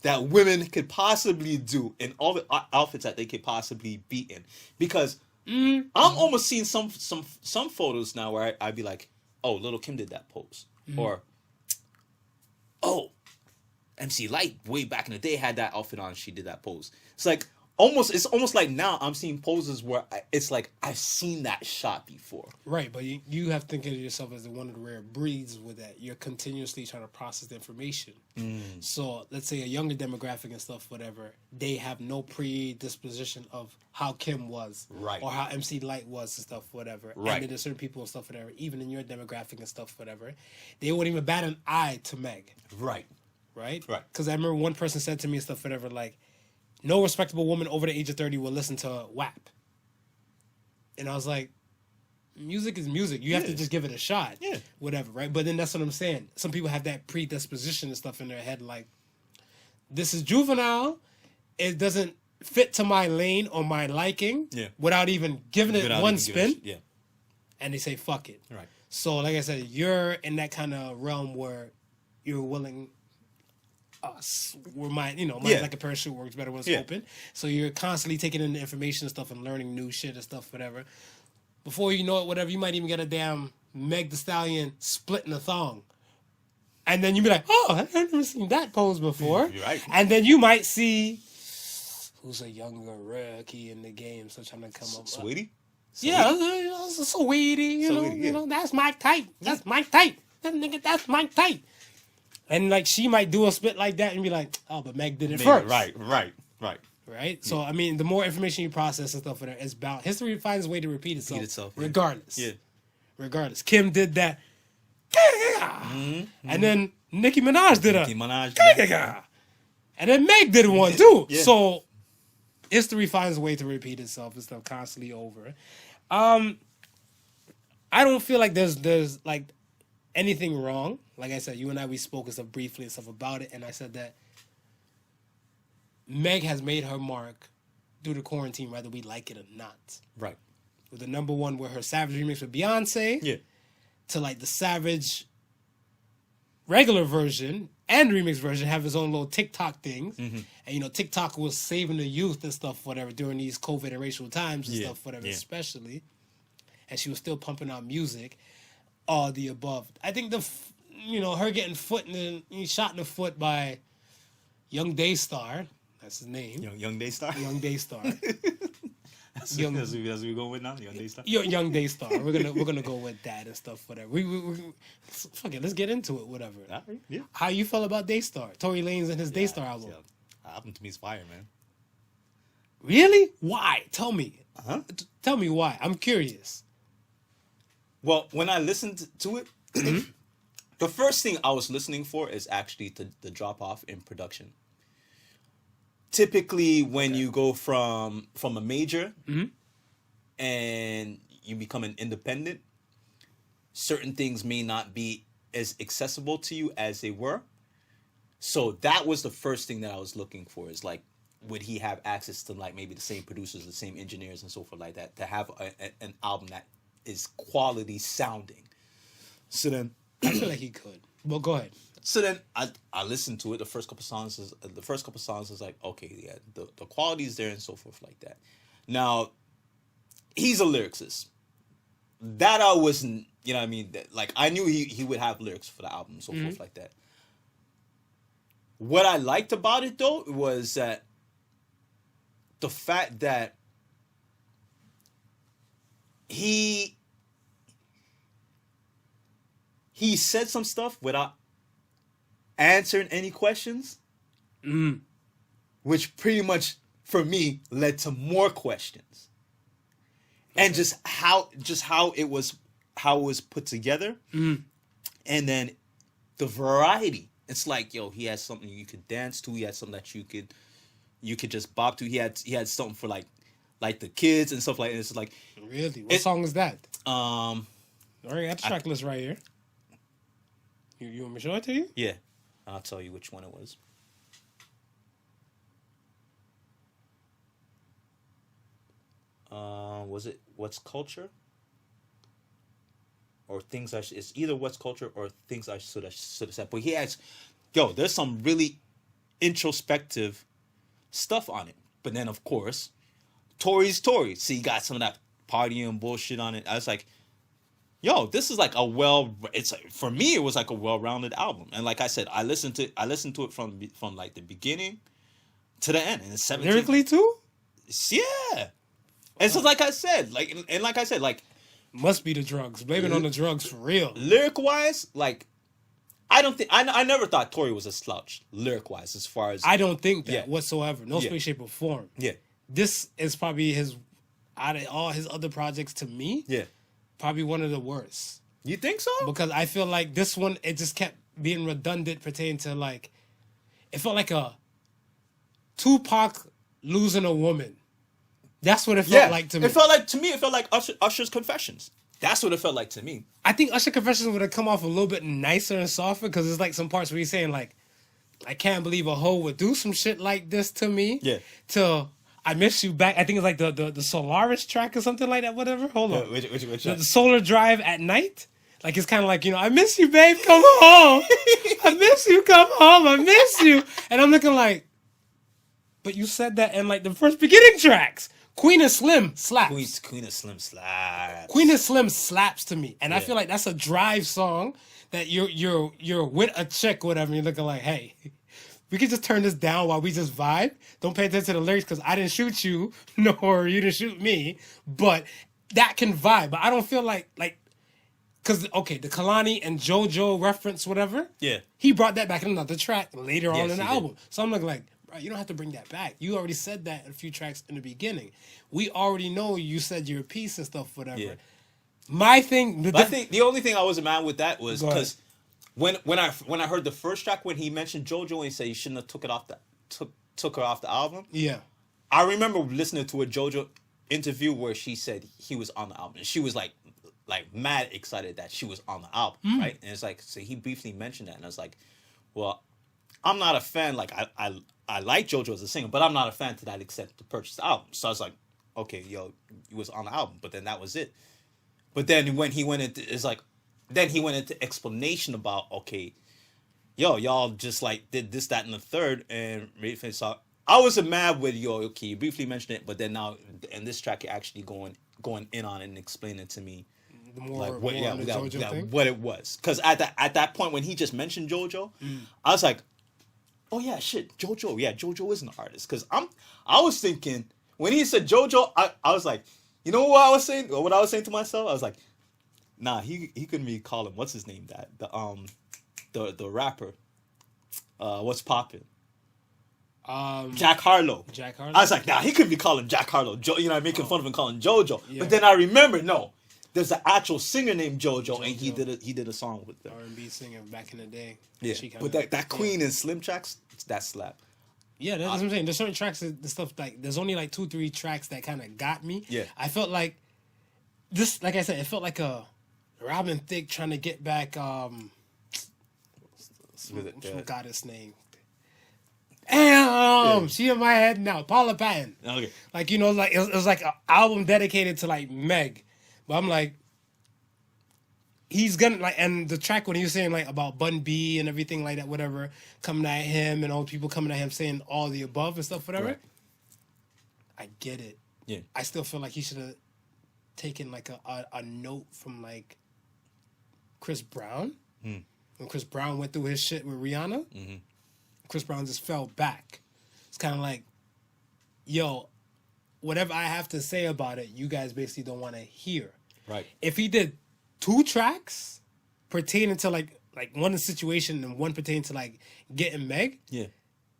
that women could possibly do in all the outfits that they could possibly be in? Because I'm almost seeing some photos now where I'd be like, oh, Little Kim did that pose, or oh, MC Light way back in the day had that outfit on. She did that pose. It's almost like now I'm seeing poses where it's like I've seen that shot before. Right, but you have to think of yourself as one of the rare breeds with that. You're continuously trying to process the information. So let's say a younger demographic and stuff, whatever, they have no predisposition of how Kim was, Right. or how MC Light was and stuff, whatever. Right. And then there's certain people and stuff, whatever, even in your demographic and stuff, whatever, they wouldn't even bat an eye to Meg. Right. Right? Right. Because I remember one person said to me and stuff, whatever, like, no respectable woman over the age of 30 will listen to WAP. And I was like, music is music. You have to Yeah. just give it a shot. Yeah. Whatever, right? But then that's what I'm saying. Some people have that predisposition and stuff in their head, like, this is juvenile. It doesn't fit to my lane or my liking. Yeah. Without even giving it Without one even giving spin. it- yeah. And they say, fuck it. Right. So, like I said, you're in that kind of realm where you're willing... where mine's Yeah. like a parachute, works better when it's Yeah. open. So you're constantly taking in the information and stuff and learning new shit and stuff, whatever. Before you know it, whatever, you might even get a damn Meg Thee Stallion splitting a thong. And then you'd be like, oh, I've never seen that pose before. You're right. And then you might see who's a younger rookie in the game, so trying to come up. Sweetie? Yeah, sweetie, you know, Sweetie, yeah. that's my type. That's my type. That nigga, that's my type. And like she might do a split like that and be like, oh, but Meg did it first. Right. Right? So I mean, the more information you process and stuff, it's bound. History finds a way to repeat itself. Right. Regardless. Yeah. Regardless. Kim did that. And then Nicki Minaj did Nicki a. Minaj. And then Meg did one too. Yeah. So history finds a way to repeat itself and stuff constantly over. I don't feel like there's like anything wrong. Like I said, you and I, we spoke and stuff briefly and stuff about it, and I said that Meg has made her mark through the quarantine, whether we like it or not. Right. With the number one with her Savage remix with Beyonce, Yeah. to like the Savage regular version and remix version have his own little TikTok things. Mm-hmm. And TikTok was saving the youth and stuff, whatever, during these COVID and racial times and Yeah. stuff, whatever, Yeah. especially. And she was still pumping out music, all the above. I think her getting shot in the foot by Young Daystar, that's his name. Young Daystar. Young Daystar. That's Young- what we going with now. Young Daystar. Young Daystar. We're gonna go with that and stuff, whatever. We fuck it, let's get into it, whatever. All right, yeah. How you felt about Daystar? Tory Lanez and his Daystar album. Yeah. Album to me is fire, man. Really? Why? Tell me. Huh? Tell me why. I'm curious. Well, when I listened to it, the first thing I was listening for is actually the drop off in production. Typically, when you go from a major and you become an independent, certain things may not be as accessible to you as they were. So that was the first thing that I was looking for, is like, would he have access to like maybe the same producers, the same engineers and so forth like that, to have an album that is quality sounding. So then I feel like he could. Well, go ahead. So then I listened to it. The first couple songs is like, okay, yeah, the quality is there and so forth like that. Now, he's a lyricist. That I wasn't, you know what I mean? Like, I knew he would have lyrics for the album and so forth like that. What I liked about it, though, was that the fact that he said some stuff without answering any questions, which pretty much, for me, led to more questions. And just how it was put together, and then the variety. It's like, yo, he had something you could dance to. He had something that you could just bop to. He had something for like the kids and stuff like that. It's like, really, what song is that? All right, I got the track list right here. You want me to show it to you? Yeah, I'll tell you which one it was. Was it What's Culture? Or Things I Should... It's either What's Culture or Things I Should have Said. But he has... Yo, there's some really introspective stuff on it. But then, of course, Tory's Tory. So you got some of that partying bullshit on it. I was like, yo, this is like it's like, for me, it was like a well-rounded album. And like I said, I listened to it from like the beginning to the end. And it's 17... Lyrically, too? Yeah. And so like I said, like must be the drugs. Blame it on the drugs for real. Lyric wise, like I never thought Tory was a slouch lyric wise, as far as I don't think that whatsoever. No space, shape, or form. Yeah. This is probably out of all his other projects, to me, probably one of the worst. You think so? Because I feel like this one, it just kept being redundant pertaining to like, it felt like a Tupac losing a woman. That's what it felt like to me. It felt like Usher's Confessions. That's what it felt like to me. I think Usher Confessions would have come off a little bit nicer and softer, because there's like some parts where he's saying like, I can't believe a hoe would do some shit like this to me. Yeah. To I Miss You Back. I think it's like the Solaris track or something like that. Whatever. Hold on. Which the Solar Drive at Night. Like, it's kind of like, you know, I miss you, babe. Come home. I miss you. Come home. I miss you. And I'm looking like, but you said that in like the first beginning tracks. Queen of Slim slaps. Queen of Slim slaps. Queen of Slim slaps to me, and I feel like that's a drive song that you're with a chick, or whatever. And you're looking like, hey, we could just turn this down while we just vibe. Don't pay attention to the lyrics, because I didn't shoot you, nor you didn't shoot me. But that can vibe. But I don't feel like because okay, the Kalani and JoJo reference, whatever. Yeah, he brought that back in another track later on in the album. Did. So I'm looking like, you don't have to bring that back. You already said that in a few tracks in the beginning. We already know you said your piece and stuff, whatever. Yeah. My thing... I think the only thing I wasn't mad with that was because when I heard the first track, when he mentioned JoJo and he said he shouldn't have took her off the album. Yeah. I remember listening to a JoJo interview where she said he was on the album. And she was like mad excited that she was on the album, right? And it's like, so he briefly mentioned that. And I was like, well, I'm not a fan. Like, I like JoJo as a singer, but I'm not a fan to that extent to purchase the album. So I was like, okay, yo, he was on the album, but then that was it. But then when he went into explanation about, okay, yo, y'all just like did this, that, and the third, and so I wasn't mad with, yo, okay, you briefly mentioned it, but then now in this track you're actually going in on it and explaining it to me. What it was. Because at that point when he just mentioned JoJo, I was like, oh yeah, shit, JoJo. Yeah, JoJo is an artist. Because I was thinking, when he said JoJo, I was like, you know what I was saying? Or what I was saying to myself? I was like, nah, he couldn't be calling, what's his name? The rapper. What's poppin'? Jack Harlow. I was like, nah, he couldn't be calling Jack Harlow. Making fun of him calling JoJo. Yeah. But then I remember, no, there's an actual singer named JoJo, and he did a song with them. R&B singer back in the day. Yeah, but that Queen and Slim tracks, that slap. Yeah, that's what I'm saying. There's certain tracks, the stuff like there's only like 2-3 tracks that kind of got me. Yeah, I felt like this, like I said, it felt like a Robin Thicke trying to get back Forgot his name. Damn, she in my head now. Paula Patton. Okay. Like, you know, like it was like an album dedicated to like Meg. But I'm like, he's gonna like, and the track when he was saying like about Bun B and everything like that, whatever, coming at him and all people coming at him saying all the above and stuff, whatever. Right. I get it. Yeah. I still feel like he should have taken like a note from like Chris Brown. When Chris Brown went through his shit with Rihanna, Chris Brown just fell back. It's kind of like, yo, whatever I have to say about it, you guys basically don't want to hear. Right. If he did 2 tracks pertaining to like one in situation and one pertaining to like getting Meg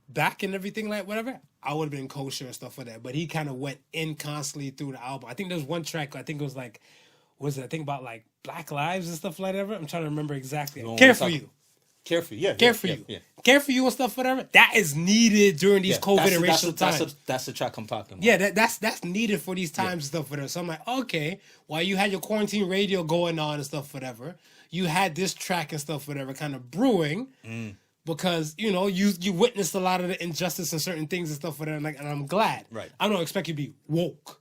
back and everything like whatever, I would have been kosher and stuff like that. But he kind of went in constantly through the album. I think there's one track, I think it was like, was it? I think about like Black Lives and stuff like that. I'm trying to remember exactly. Care for You. Care for you. Care for you. Care for you and stuff, whatever. That is needed during these COVID and racial times. That's the track I'm talking about. Yeah, that's needed for these times and stuff, whatever. So I'm like, okay, while you had your quarantine radio going on and stuff, whatever, you had this track and stuff, whatever, kind of brewing because, you know, you witnessed a lot of the injustice and certain things and stuff, whatever, and I'm glad. Right. I don't expect you to be woke.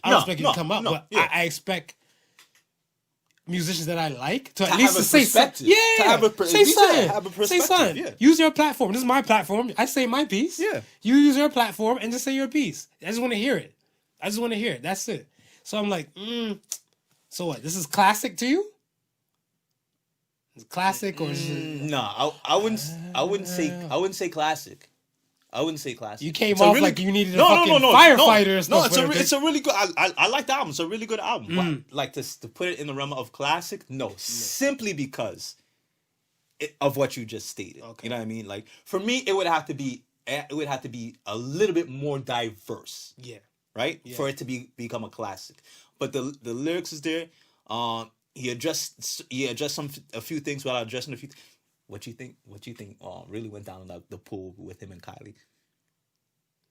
I don't expect you to come up, but I expect musicians that I like to at least say something. Yeah, say something. Say something. Yeah. Use your platform. This is my platform. I say my piece. Yeah. You use your platform and just say your piece. I just want to hear it. That's it. So I'm like, so what? This is classic to you? Is it classic or is it... No, I wouldn't say classic. I wouldn't say classic. You came off like you needed a fucking firefighter or stuff. No, it's a really good. I like the album. It's a really good album. But like to put it in the realm of classic, no, simply because of what you just stated. Okay. You know what I mean? Like for me, it would have to be a little bit more diverse. Yeah. Right. Yeah. For it to become a classic. But the lyrics is there. He addressed a few things without addressing a few. What you think? Really went down in the pool with him and Kylie.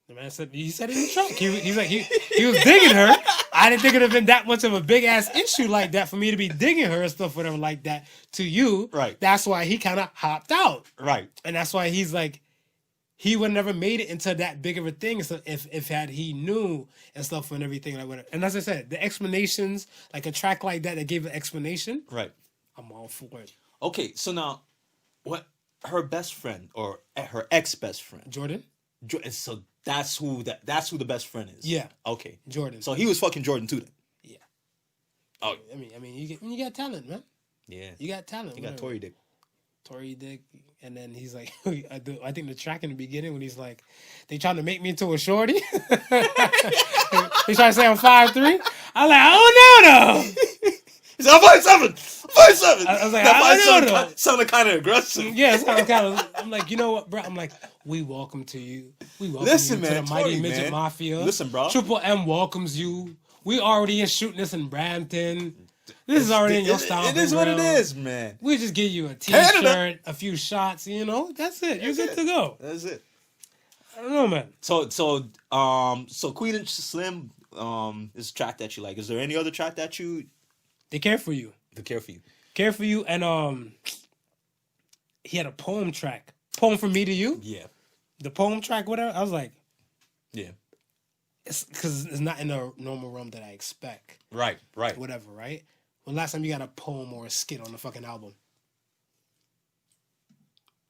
The man said he said it in the track. He's like he was digging her. I didn't think it would have been that much of a big ass issue like that for me to be digging her and stuff whatever like that to you. Right. That's why he kind of hopped out. Right. And that's why he's like he would never made it into that big of a thing. So if had he knew and stuff and everything like whatever. And as I said, the explanations like a track like that gave an explanation. Right. I'm all for it. Okay, so now. What her best friend or her ex-best friend Jordan? So that's who the best friend is. Yeah. Okay. Jordan. So he was fucking Jordan too then. Yeah. Oh. I mean, you got talent, man. Yeah. You got talent. You got Tory Dick. Tory Dick, and then he's like, I think the track in the beginning when he's like, they trying to make me into a shorty. They trying to say I'm 5'3". I'm like, I don't know though. He's like, I'm 5'7". I was like, I don't know. Sounded kind of aggressive. Yeah, I'm like, you know what, bro? I'm like, we welcome to you. We welcome you to the Mighty Midget Mafia. Listen, bro. Triple M welcomes you. We already in shooting this in Brampton. This is already in your style. It is what it is, man. We just give you a t-shirt, a few shots, you know. That's it. You're good to go. That's it. I don't know, man. So Queen and Slim, is a track that you like. Is there any other track that you? They Care for You. They Care for You. Care for You, and he had a poem track. Poem from Me to You. Yeah. The poem track, whatever. I was like, yeah. It's because it's not in the normal realm that I expect. Right. Whatever, right? When last time you got a poem or a skit on the fucking album?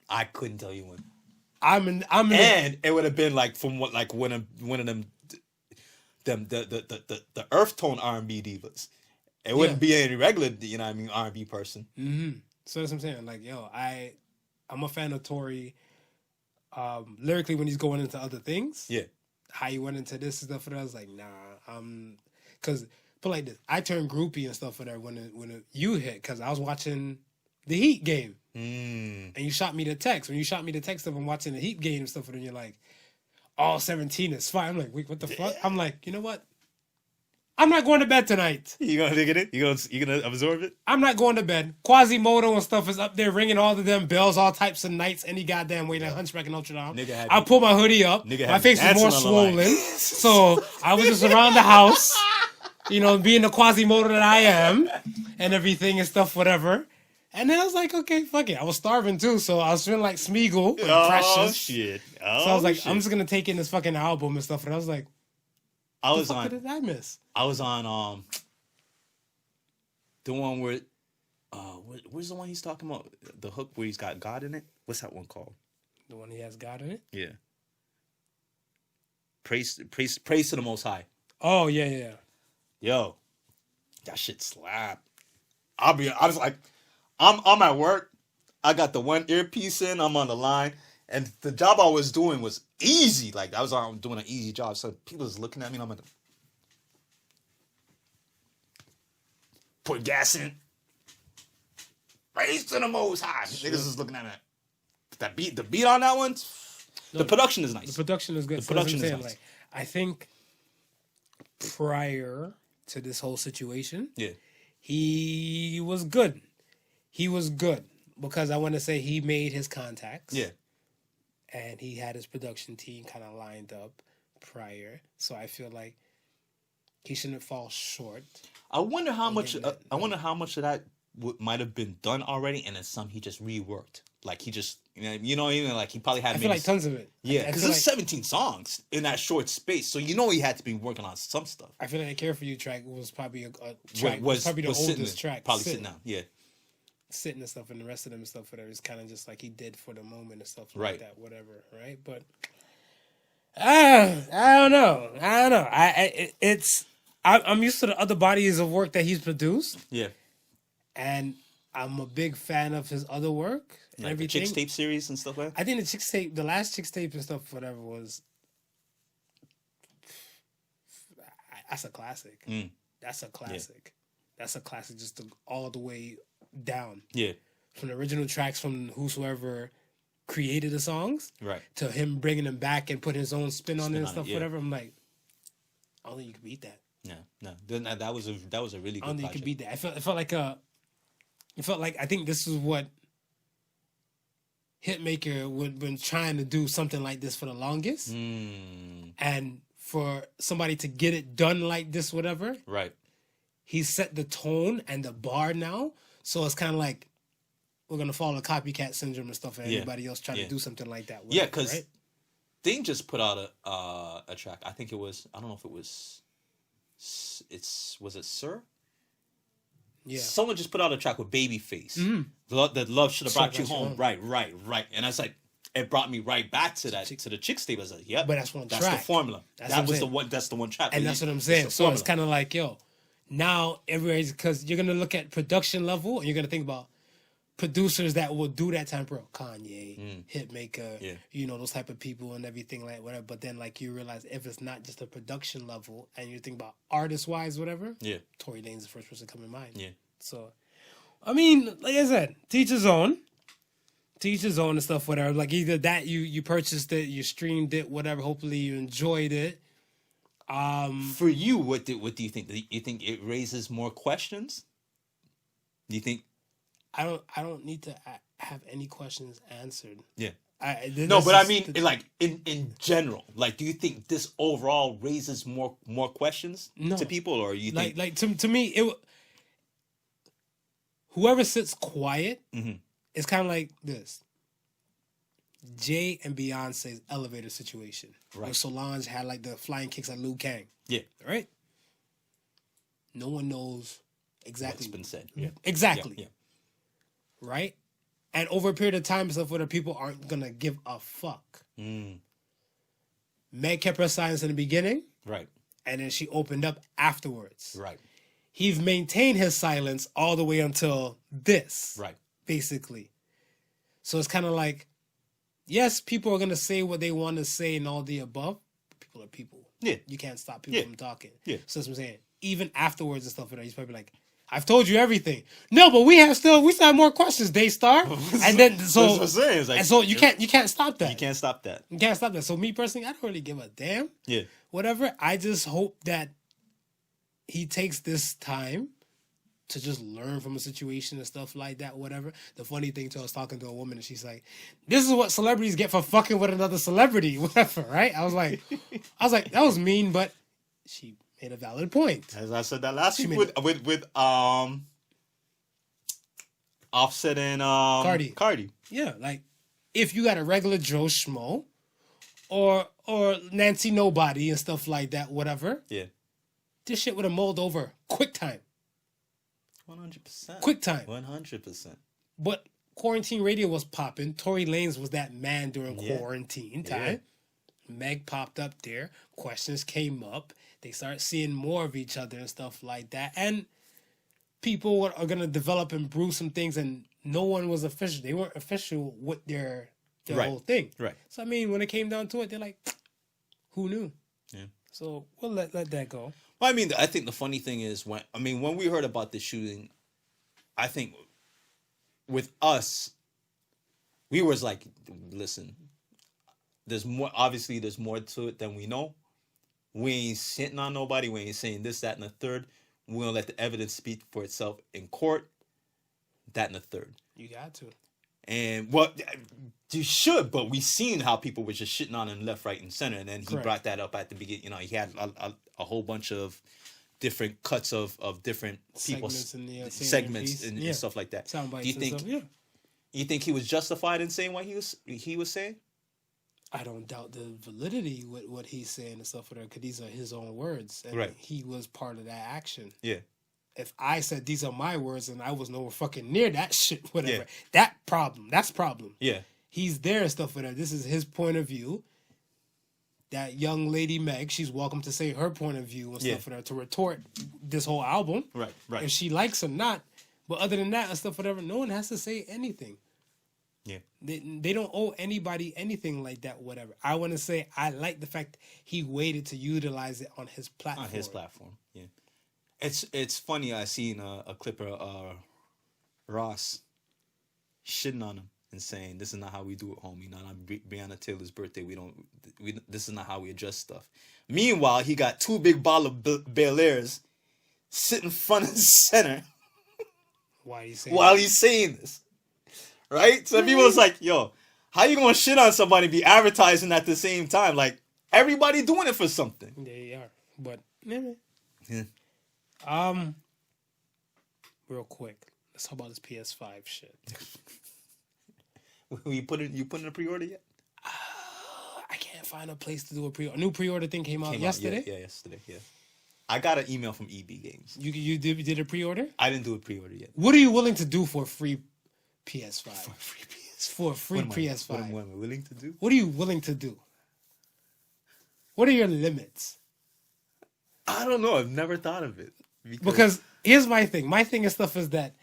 I couldn't tell you when. And it would have been like from what like one of them the earth tone R&B divas. It wouldn't be any regular, you know what I mean, R&B person. Mm-hmm. So that's what I'm saying. Like, yo, I'm a fan of Tory lyrically when he's going into other things. Yeah. How he went into this and stuff, and I was like, nah. Because, put like this, I turned groupie and stuff for that when you hit, because I was watching the Heat game. And you shot me the text. When you shot me the text of I'm watching the Heat game and stuff, and you're like, all 17 is fine. I'm like, wait, what the fuck? I'm like, you know what? I'm not going to bed tonight. You gonna dig it? You gonna absorb it? I'm not going to bed. Quasimodo and stuff is up there ringing all of them bells, all types of nights, any goddamn way. Like Hunchback and Notre Dame. I pulled my hoodie up. My face was more swollen, so I was just around the house, you know, being the Quasimodo that I am, and everything and stuff, whatever. And then I was like, okay, fuck it. I was starving too, so I was feeling like Smeagol and Oh Precious. shit! So I was like, shit. I'm just gonna take in this fucking album and stuff. And I was like, I what was the fuck on. did I miss? I was on the one where where's the one he's talking about? The hook where he's got God in it. What's that one called? The one he has God in it? Yeah. Praise to the Most High. Oh yeah. Yo, that shit slap. I was like, I'm at work. I got the one earpiece in. I'm on the line, and the job I was doing was easy. Like I was doing an easy job. So people was looking at me, and I'm like, put gas in. Praise to the Most High. Niggas is looking at me. The beat on that one. The production is nice. The production is good. The production is nice. Like, I think prior to this whole situation, Yeah. he was good. He was good because I want to say he made his contacts. Yeah. And he had his production team kind of lined up prior. So I feel like he shouldn't fall short. I wonder how much. I wonder how much of that might have been done already, and then some he just reworked. Like he just, like he probably had. I feel like tons of it. Yeah, because there's like 17 songs in that short space, so he had to be working on some stuff. I feel like the "Care for You" track was probably a track. Was probably the oldest track. Probably sitting down. Yeah. Sitting and stuff, and the rest of them and stuff, whatever. It's kind of just like he did for the moment and stuff like Right. that, whatever. Right, but I don't know. I'm used to the other bodies of work that he's produced. Yeah. And I'm a big fan of his other work and Like everything. the Chicks Tape series and stuff like that. I think the last Chicks Tape and stuff, whatever, was that's a classic. That's a classic. Yeah. That's a classic, just all the way down. Yeah. From the original tracks from whosoever created the songs, right, to him bringing them back and putting his own spin on it and stuff, whatever. I'm like, I don't think you can beat that. No. That was a really good. I don't think you can beat that. It felt like I think this is what Hitmaker would been trying to do something like this for the longest, and for somebody to get it done like this, whatever. Right. He set the tone and the bar now, so it's kind of like we're gonna follow copycat syndrome and stuff, and everybody else try to do something like that. Yeah, because Thing just put out a track. I think it was. I don't know if it was. Was it Sir? Yeah. Someone just put out a track with Babyface. That love should have brought you home. Right. And I was like, it brought me right back to that to the Chicks Tape. I was like, yep. But that's one track. That's the formula. That's the one track. And that's what I'm saying. So it's kind of like, yo, now everybody's, because you're gonna look at production level and you're gonna think about producers that will do that time, bro. Kanye, Hitmaker, those type of people and everything like whatever. But then like you realize if it's not just a production level and you think about artist wise, whatever. Yeah. Tory Lanez the first person to come in mind. Yeah. So, I mean, like I said, teach his own and stuff, whatever. Like either that you purchased it, you streamed it, whatever. Hopefully you enjoyed it. For you, what do you think? Do you think it raises more questions? Do you think? I don't need to have any questions answered. Yeah. But I mean, like in general, like, do you think this overall raises more questions to people, or you think like to me whoever sits quiet is kind of like this. Jay and Beyonce's elevator situation, right? Where Solange had like the flying kicks at Liu Kang. Yeah. Right. No one knows exactly what's been said. Yeah. Exactly. Yeah. Right? And over a period of time, stuff where the people aren't gonna give a fuck. Meg kept her silence in the beginning. Right. And then she opened up afterwards. Right. He's maintained his silence all the way until this. Right. Basically. So it's kind of like, yes, people are gonna say what they want to say and all the above. People are people. Yeah. You can't stop people from talking. Yeah. So that's what I'm saying. Even afterwards and stuff like that, he's probably like, I've told you everything. No, but we still have more questions, Daystar. And then so, that's what I'm saying. Like, and so you can't stop that. You can't stop that. You can't stop that. So me personally, I don't really give a damn. Yeah. Whatever. I just hope that he takes this time to just learn from a situation and stuff like that. Whatever. The funny thing too, I was talking to a woman and she's like, "This is what celebrities get for fucking with another celebrity." Whatever. Right? I was like, that was mean, but she made a valid point. As I said that last week with Offset and Cardi. Yeah, like if you got a regular Joe Schmo or Nancy Nobody and stuff like that, whatever. Yeah. This shit would have mulled over quick time. 100%. Quick time. 100%. But quarantine radio was popping. Tory Lanez was that man during quarantine time. Meg popped up there. Questions came up. They start seeing more of each other and stuff like that. And people are going to develop and brew some things, and no one was official. They weren't official with their whole thing. Right. So, I mean, when it came down to it, they're like, who knew? Yeah. So we'll let that go. Well, I mean, I think the funny thing is when we heard about the shooting, I think with us, we was like, listen, there's more to it than we know. We ain't sitting on nobody. We ain't saying this, that, and the third. We're going to let the evidence speak for itself in court. That and the third. You got to. And well, you should, but we seen how people were just shitting on him left, right, and center. And then he brought that up at the beginning. You know, he had a whole bunch of different cuts of different people's segments and stuff like that. Sound Do you think? You think he was justified in saying what he was saying? I don't doubt the validity with what he's saying and stuff, because these are his own words, and he was part of that action. Yeah. If I said these are my words and I was nowhere fucking near that shit, whatever, that's problem. Yeah. He's there and stuff with that. This is his point of view. That young lady Meg, she's welcome to say her point of view and stuff with her to retort this whole album. Right. If she likes or not. But other than that and stuff, whatever, no one has to say anything. Yeah. They don't owe anybody anything like that, whatever. I want to say I like the fact he waited to utilize it on his platform. Yeah. It's funny. I seen a clip of Ross shitting on him and saying, "This is not how we do it, homie. Not on Breonna Taylor's birthday. This is not how we adjust stuff." Meanwhile, he got two big bottle of Bel Airs sitting front and center. While he's saying this, right? So people was like, "Yo, how you gonna shit on somebody and be advertising at the same time? Like everybody doing it for something." They are, but yeah. Real quick, let's talk about this PS5 shit. You put in a pre-order yet? I can't find a place to do a pre-order. A new pre-order thing came out yesterday. Yeah, yesterday. Yeah, I got an email from EB Games. You did a pre-order? I didn't do a pre-order yet. What are you willing to do for a free PS5? For a free PS5. What am I willing to do? What are you willing to do? What are your limits? I don't know. I've never thought of it. Because here's my thing. My thing and stuff is that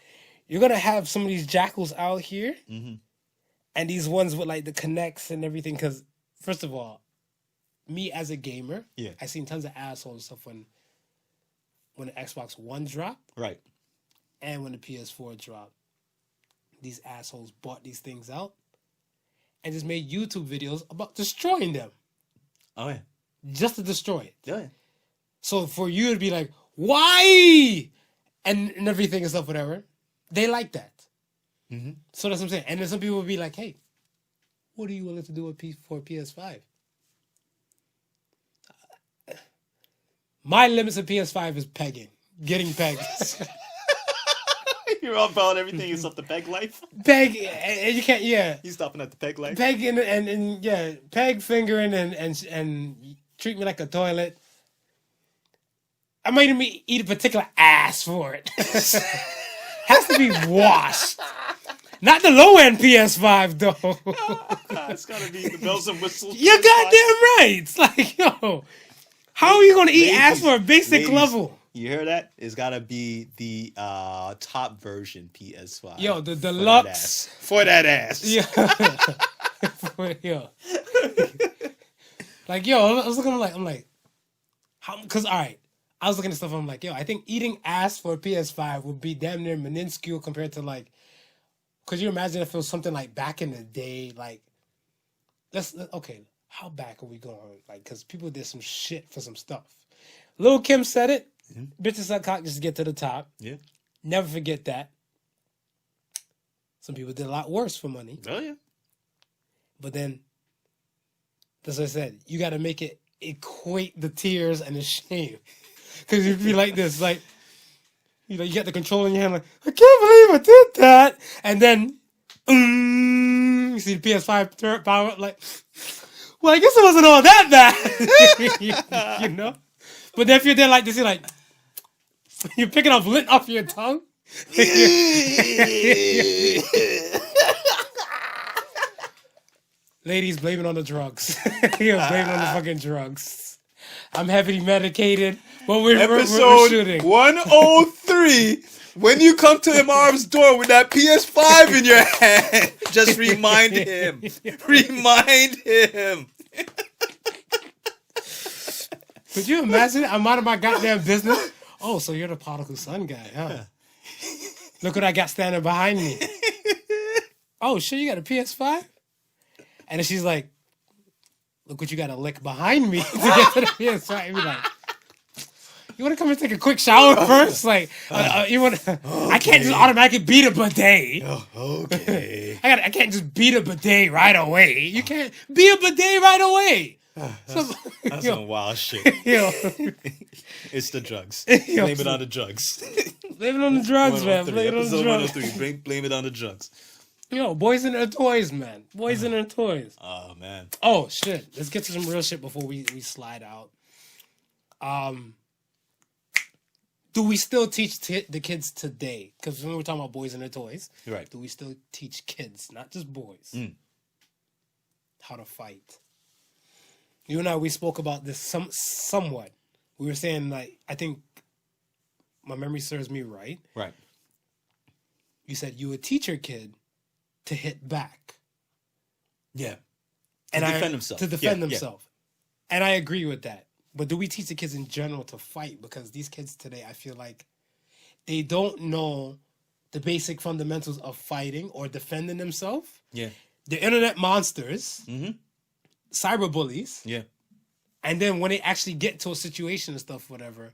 you're going to have some of these jackals out here and these ones with like the connects and everything. Because first of all, me as a gamer, I seen tons of assholes and stuff when the Xbox One dropped. Right. And when the PS4 dropped. These assholes bought these things out and just made YouTube videos about destroying them. Oh, yeah. Just to destroy it. Yeah. So for you to be like, why? And everything and stuff, whatever. They like that. Mm-hmm. So that's what I'm saying. And then some people will be like, hey, what are you willing to do for PS5? My limits of PS5 is pegging. Getting pegged. You're all about everything except the peg life? Peg, and you can't, You stopping at the peg life? Peg and peg fingering and treat me like a toilet. I might even eat a particular ass for it. Has to be washed. Not the low-end PS5, though. It's got to be the bells and whistles. You're goddamn right. It's like, yo, how are you going to eat ass for a basic level? You hear that? It's got to be the top version PS5. Yo, the deluxe. For that ass. Yeah. Like, yo, I was looking, I'm like, how, because, all right. I was looking at stuff, I'm like, yo, I think eating ass for a PS5 would be damn near minuscule compared to, like, could you imagine if it was something like back in the day, like, okay, how back are we going? Like, because people did some shit for some stuff. Lil' Kim said it. Mm-hmm. Bitches suck cock just to get to the top. Yeah. Never forget that. Some people did a lot worse for money. Oh, yeah. But then, that's what I said. You got to make it equate the tears and the shame. Because you'd be like this, like, You know, you get the control in your hand, like, I can't believe I did that. And then, you see the PS5 power up, like, well, I guess it wasn't all that bad. You know? But then if you're there like this, you're like, you're picking up lint off your tongue. Ladies, blame it on the drugs. Blame it on the fucking drugs. I'm heavily medicated. But we're shooting. Episode 103. When you come to Marv's door with that PS5 in your hand, just remind him. Remind him. Could you imagine? I'm out of my goddamn business. Oh, so you're the Podical son guy, huh? Look what I got standing behind me. Oh, shit, you got a PS5? And then she's like, look what you got to lick behind me to get to the PS5. And be like, you want to come and take a quick shower first? Like, you want? I can't just automatically beat a bidet. Oh, okay. I can't just beat a bidet right away. You can't beat a bidet right away. That's some wild shit. It's the drugs. Blame it on the drugs. Blame it on the drugs, man. Blame it on the drugs. 103. Blame it on the drugs. Boys and their toys, man. Boys and their toys. Oh, man. Oh, shit. Let's get to some real shit before we slide out. Do we still teach the kids today? Because when we're talking about boys and their toys, right? Do we still teach kids, not just boys, how to fight? You and I, we spoke about this somewhat. We were saying, like, I think my memory serves me right. Right. You said you would teach your kid to hit back. Yeah. To defend himself. To defend himself. Yeah. And I agree with that. But do we teach the kids in general to fight? Because these kids today, I feel like they don't know the basic fundamentals of fighting or defending themselves. Yeah. They're internet monsters. Mm-hmm. Cyber bullies. Yeah. And then when they actually get to a situation and stuff, whatever,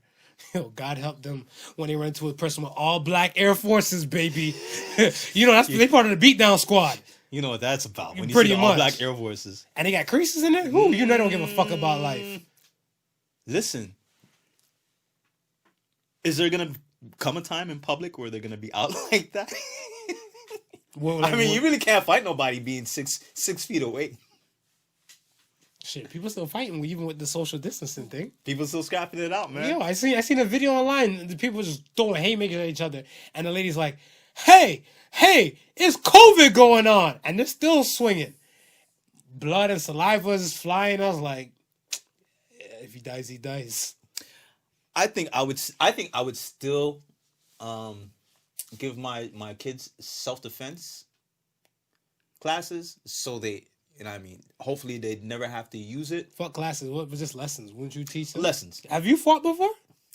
God help them when they run into a person with all black Air Forces, baby. They part of the beatdown squad. You know what that's about. When you Pretty see the much. all black Air Forces. And they got creases in there? Ooh, they don't give a fuck about life. Listen. Is there going to come a time in public where they're going to be out like that? You really can't fight nobody being 6 feet away. Shit, people still fighting even with the social distancing thing. People still scrapping it out, man. Yo, I seen a video online. The people just throwing haymakers at each other, and the lady's like, "Hey, it's COVID going on," and they're still swinging. Blood and saliva is flying. I was like, if he dies, he dies. I think I would still give my kids self-defense classes so they. Hopefully they'd never have to use it. Fuck classes. What was just lessons? Wouldn't you teach them? Lessons. Have you fought before?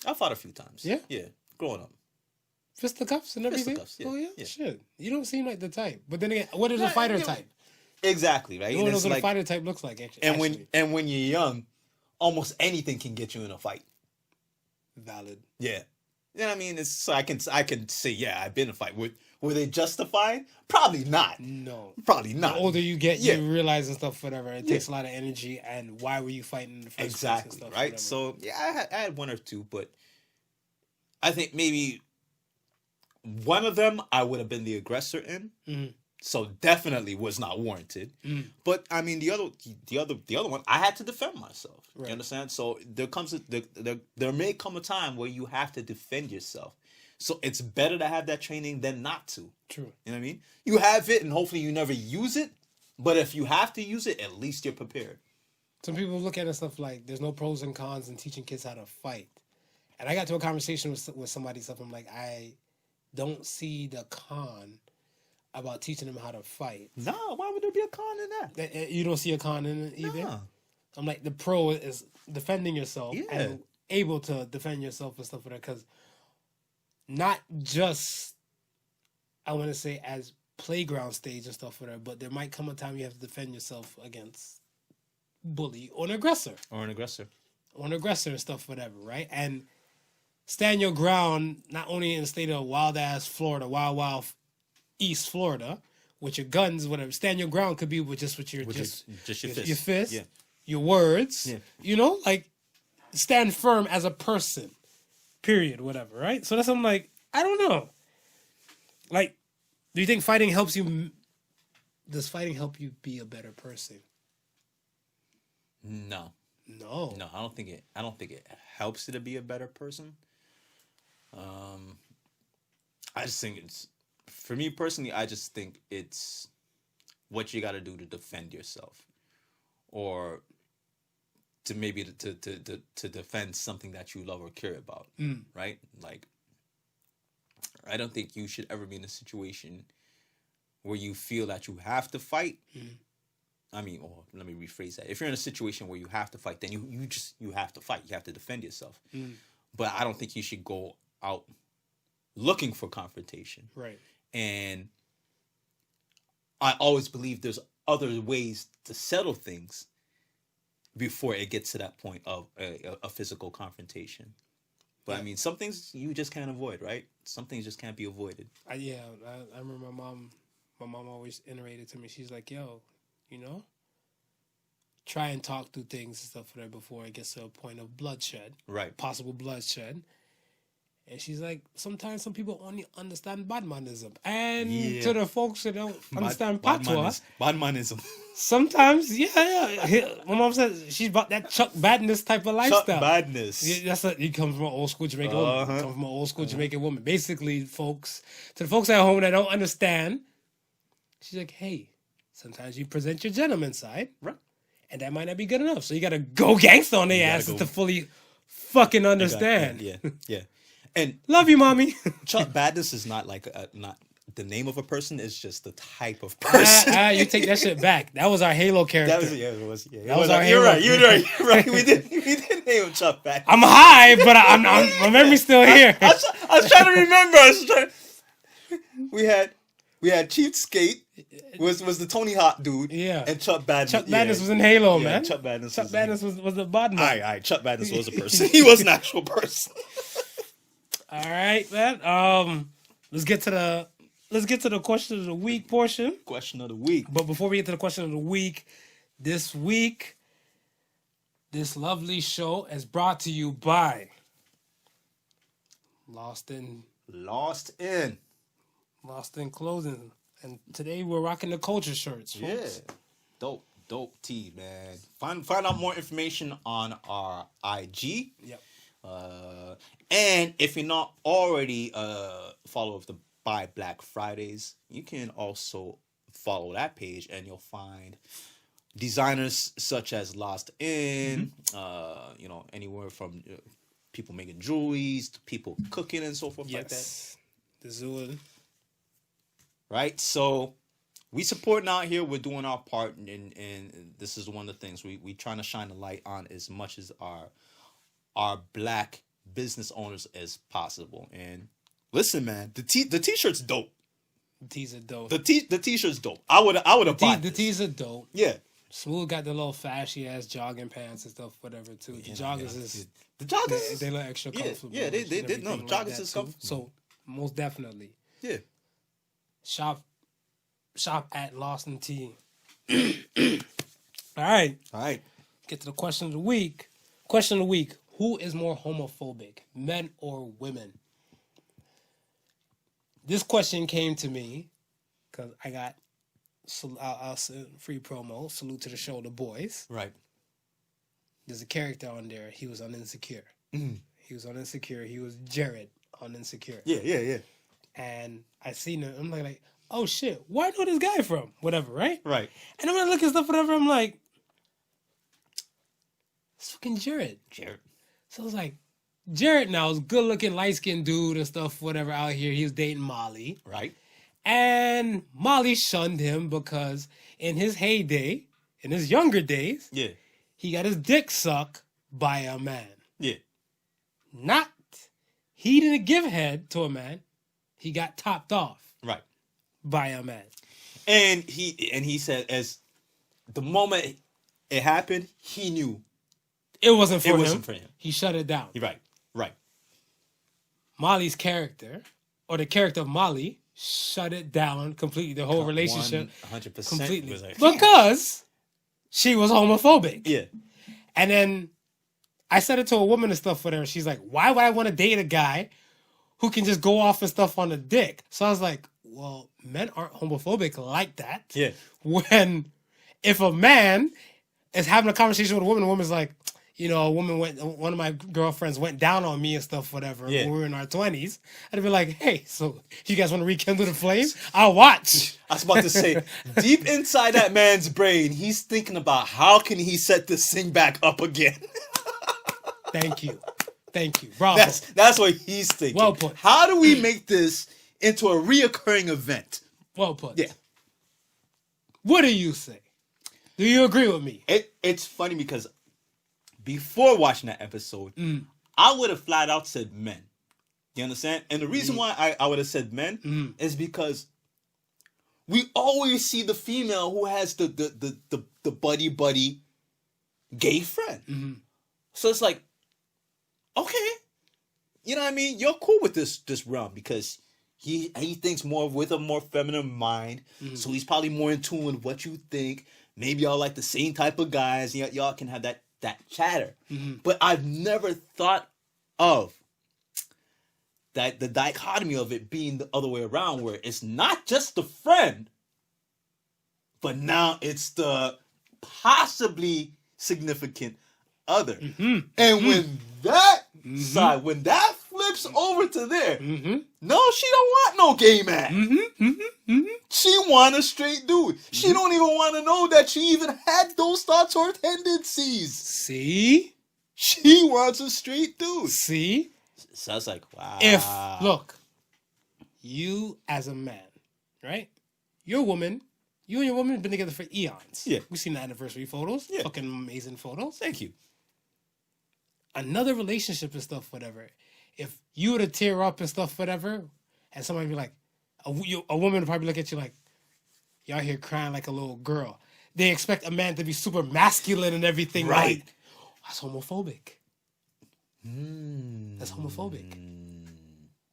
I fought a few times. Yeah? Yeah. Growing up. Fisticuffs and everything? Fisticuffs, yeah. Oh, yeah? Yeah. Shit. You don't seem like the type. But then again, what is a fighter type? Exactly, right? No one knows what a fighter type looks like, actually. And when you're young, almost anything can get you in a fight. Valid. Yeah. You know what I mean? I can say, yeah, I've been in a fight. Were they justified? Probably not. No. Probably not. The older you get, you realize and stuff, whatever. It takes a lot of energy, and why were you fighting in the first place? Exactly, and stuff, right? Whatever. So, yeah, I had one or two, but I think maybe one of them I would have been the aggressor in. Mm-hmm. So definitely was not warranted. Mm. But the other one, I had to defend myself. Right. You understand? So there may come a time where you have to defend yourself. So it's better to have that training than not to. True. You know what I mean? You have it, and hopefully you never use it. But if you have to use it, at least you're prepared. Some people look at it stuff like there's no pros and cons in teaching kids how to fight. And I got to a conversation with somebody, something like, I don't see the con about teaching them how to fight. No, why would there be a con in that? You don't see a con in it either? No. I'm like, the pro is defending yourself and able to defend yourself and stuff like that. Because not just, I want to say, as playground stage and stuff like that, but there might come a time you have to defend yourself against bully or an aggressor. Or an aggressor and stuff, whatever, right? And stand your ground, not only in the state of wild-ass Florida, wild East Florida, with your guns, whatever. Stand your ground could be with just your fist. Your fist, your words. Yeah. Stand firm as a person. Period. Whatever. Right. So that's something like I don't know. Like, do you think fighting helps you? Does fighting help you be a better person? No. No. No, I don't think it helps you to be a better person. I just think it's, for me personally, I just think it's what you got to do to defend yourself, or to maybe to defend something that you love or care about, right? Like, I don't think you should ever be in a situation where you feel that you have to fight. I mean, or let me rephrase that. If you're in a situation where you have to fight, then you have to fight. You have to defend yourself. But I don't think you should go out looking for confrontation. Right. And I always believe there's other ways to settle things before it gets to that point of a physical confrontation. But I mean, some things you just can't avoid, right? Some things just can't be avoided. I remember my mom always iterated to me. She's like, yo, try and talk through things and stuff like that before it gets to a point of bloodshed. Right. Possible bloodshed. And she's like, sometimes some people only understand badmanism. And to the folks that don't understand patois. Badmanism. Sometimes, my mom says she's about that Chuck Badness type of lifestyle. Chuck Badness. He comes from an old school Jamaican woman. He comes from an old school Jamaican woman. Basically, to the folks at home that don't understand, she's like, hey, sometimes you present your gentleman side. Right. And that might not be good enough. So you got to go gangster on their asses to fully fucking understand. Yeah. And love you, mommy. Chuck Badness is not like not the name of a person. It's just the type of person. You take that shit back. That was our Halo character. It was our You're Halo. right. You're right. We did name him Chuck Badness. I'm high, but my memory's still here. I was trying to remember. We had Chief Skate. Was the Tony Hawk dude? Yeah. And Chuck Badness. Chuck Badness was in Halo, man. Chuck Badness. Chuck Badness was the bad man. All right. Chuck Badness was a person. He was an actual person. All right, man. Let's get to the question of the week portion. Question of the week. But before we get to the question of the week, this week, this lovely show is brought to you by Lost in Clothing. And today we're rocking the culture shirts, folks. Yeah. Dope tee, man. Find out more information on our IG. Yep. And if you're not already follower of the Buy Black Fridays, you can also follow that page, and you'll find designers such as Lost In, anywhere from people making jewelries to people cooking and so forth like that. The Zool. Right, so we supporting out here. We're doing our part, and this is one of the things we trying to shine a light on as much as our black business owners as possible. And listen, man, the t-shirt's dope. The tees are dope. The t-shirt's dope. I would have bought the tees are dope. Yeah. Smooth got the little fashy ass jogging pants and stuff, whatever too. The joggers is the joggers. They look extra comfortable. Yeah, they no, the joggers is comfortable. So most definitely. Yeah. Shop at Lawson T. All right. Get to the question of the week. Question of the week. Who is more homophobic, men or women? This question came to me because I got free promo. Salute to the show, The Boys. Right. There's a character on there. He was on Insecure. He was on Insecure. He was Jared on Insecure. Yeah. And I seen him. I'm like, oh shit, where I know this guy from? Whatever, right? Right. And then when I look at stuff, whatever, I'm like, it's fucking Jared. So I was like, Jared now is good looking, light skinned dude and stuff, whatever out here. He was dating Molly. Right. And Molly shunned him because in his heyday, in his younger days, he got his dick sucked by a man. Yeah. He didn't give head to a man. He got topped off. Right. By a man. And he said as the moment it happened, he knew it wasn't for him. He shut it down. Right. Molly's character, or the character of Molly, shut it down completely. The whole relationship 100% completely. was like, because she was homophobic. Yeah. And then I said it to a woman and stuff, whatever. She's like, why would I want to date a guy who can just go off and stuff on the dick. So I was like, well, men aren't homophobic like that. Yeah. If a man is having a conversation with a woman's like, one of my girlfriends went down on me and stuff, whatever, when we were in our 20s. I'd be like, hey, so you guys want to rekindle the flame? I'll watch. I was about to say, deep inside that man's brain, he's thinking about how can he set this thing back up again. Thank you. Bravo. That's what he's thinking. Well put. How do we make this into a reoccurring event? Well put. Yeah. What do you say? Do you agree with me? It's funny because before watching that episode, I would have flat out said men. You understand? And the reason why I would have said men is because we always see the female who has the buddy gay friend. So it's like, okay, you know what I mean? You're cool with this realm because he thinks more with a more feminine mind. So he's probably more in tune with what you think. Maybe y'all like the same type of guys. Y'all can have that chatter. But I've never thought of that the dichotomy of it being the other way around, where it's not just the friend, but now it's the possibly significant other. And when that side, when that flips over to there, no, she don't want no gay man. She want a straight dude. She don't even want to know that she even had those thoughts or tendencies. See? She wants a straight dude. See? So I was like, wow. Look, you as a man, right? You're a woman. You and your woman have been together for eons. Yeah. We've seen the anniversary photos. Yeah. Fucking amazing photos. Thank you. Another relationship and stuff, whatever. If you were to tear up and stuff, whatever, and somebody be like, a woman would probably look at you like, y'all here crying like a little girl. They expect a man to be super masculine and everything. Right. Like, that's homophobic. That's homophobic.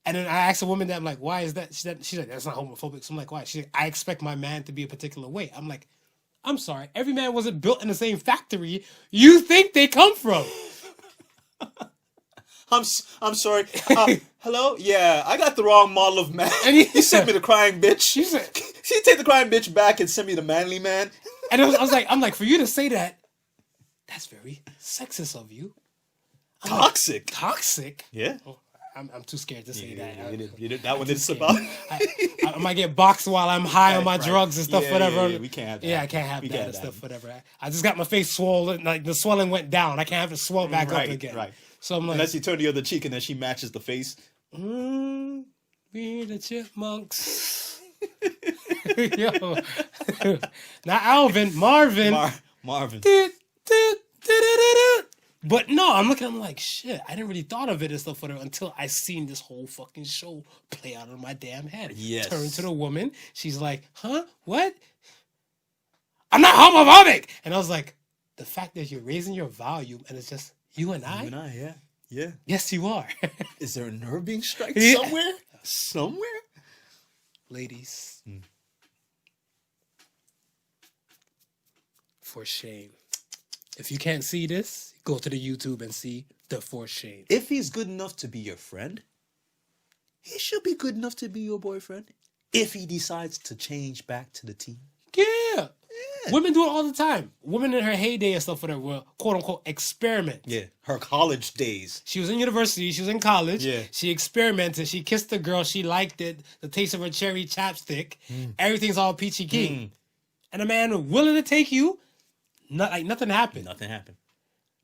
And then I asked a woman that, I'm like, why is that? She's like, that's not homophobic. So I'm like, why? She's like, I expect my man to be a particular way. I'm like, I'm sorry. Every man wasn't built in the same factory you think they come from. I'm sorry. Hello? Yeah, I got the wrong model of man. And he sent me the crying bitch. She said, she take the crying bitch back and send me the manly man. And I'm like, for you to say that, that's very sexist of you. Toxic. Toxic? Yeah. Oh, I'm too scared to say that. That one didn't slip out. I might get boxed while I'm high on my drugs and stuff, whatever. Yeah, we can't have that. Yeah, I can't have that and stuff, whatever. I just got my face swollen, like the swelling went down. I can't have it swell back up again. Right. So I'm like, unless you turn the other cheek and then she matches the face. We the chipmunks. Yo. Not Alvin, Marvin. Marvin. But no, I'm like, shit, I didn't really thought of it and stuff whatever until I seen this whole fucking show play out in my damn head. Yes. Turn to the woman. She's like, huh? What? I'm not homophobic. And I was like, the fact that you're raising your volume and it's just you and I? You and I, yeah. Yeah. Yes, you are. Is there a nerve being struck Yeah. somewhere? Ladies. For shame. If you can't see this, go to the YouTube and see the For Shame. If he's good enough to be your friend, he should be good enough to be your boyfriend. If he decides to change back to the team. Yeah. Women do it all the time. Women in her heyday and stuff, whatever, will quote unquote experiment. Yeah. Her college days. She was in university. She was in college. Yeah. She experimented. She kissed the girl. She liked it. The taste of her cherry chapstick. Everything's all peachy keen. And a man willing to take you, nothing happened. Nothing happened.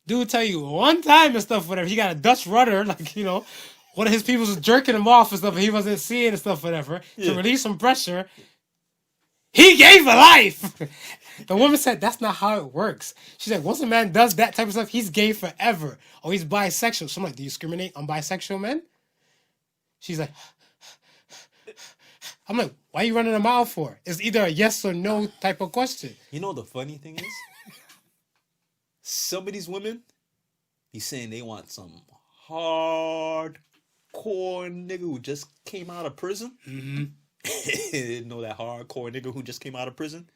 Dude tell you one time and stuff, whatever. He got a Dutch rudder, one of his people was jerking him off and stuff, and he wasn't seeing and stuff, whatever, to release some pressure. He gave a life. The woman said, that's not how it works. She said, once a man does that type of stuff, he's gay forever. Or he's bisexual. So I'm like, do you discriminate on bisexual men? She's like, I'm like, why are you running a mile for? It's either a yes or no type of question. You know the funny thing is? Some of these women, he's saying they want some hardcore nigga who just came out of prison. Didn't know that hardcore nigga who just came out of prison?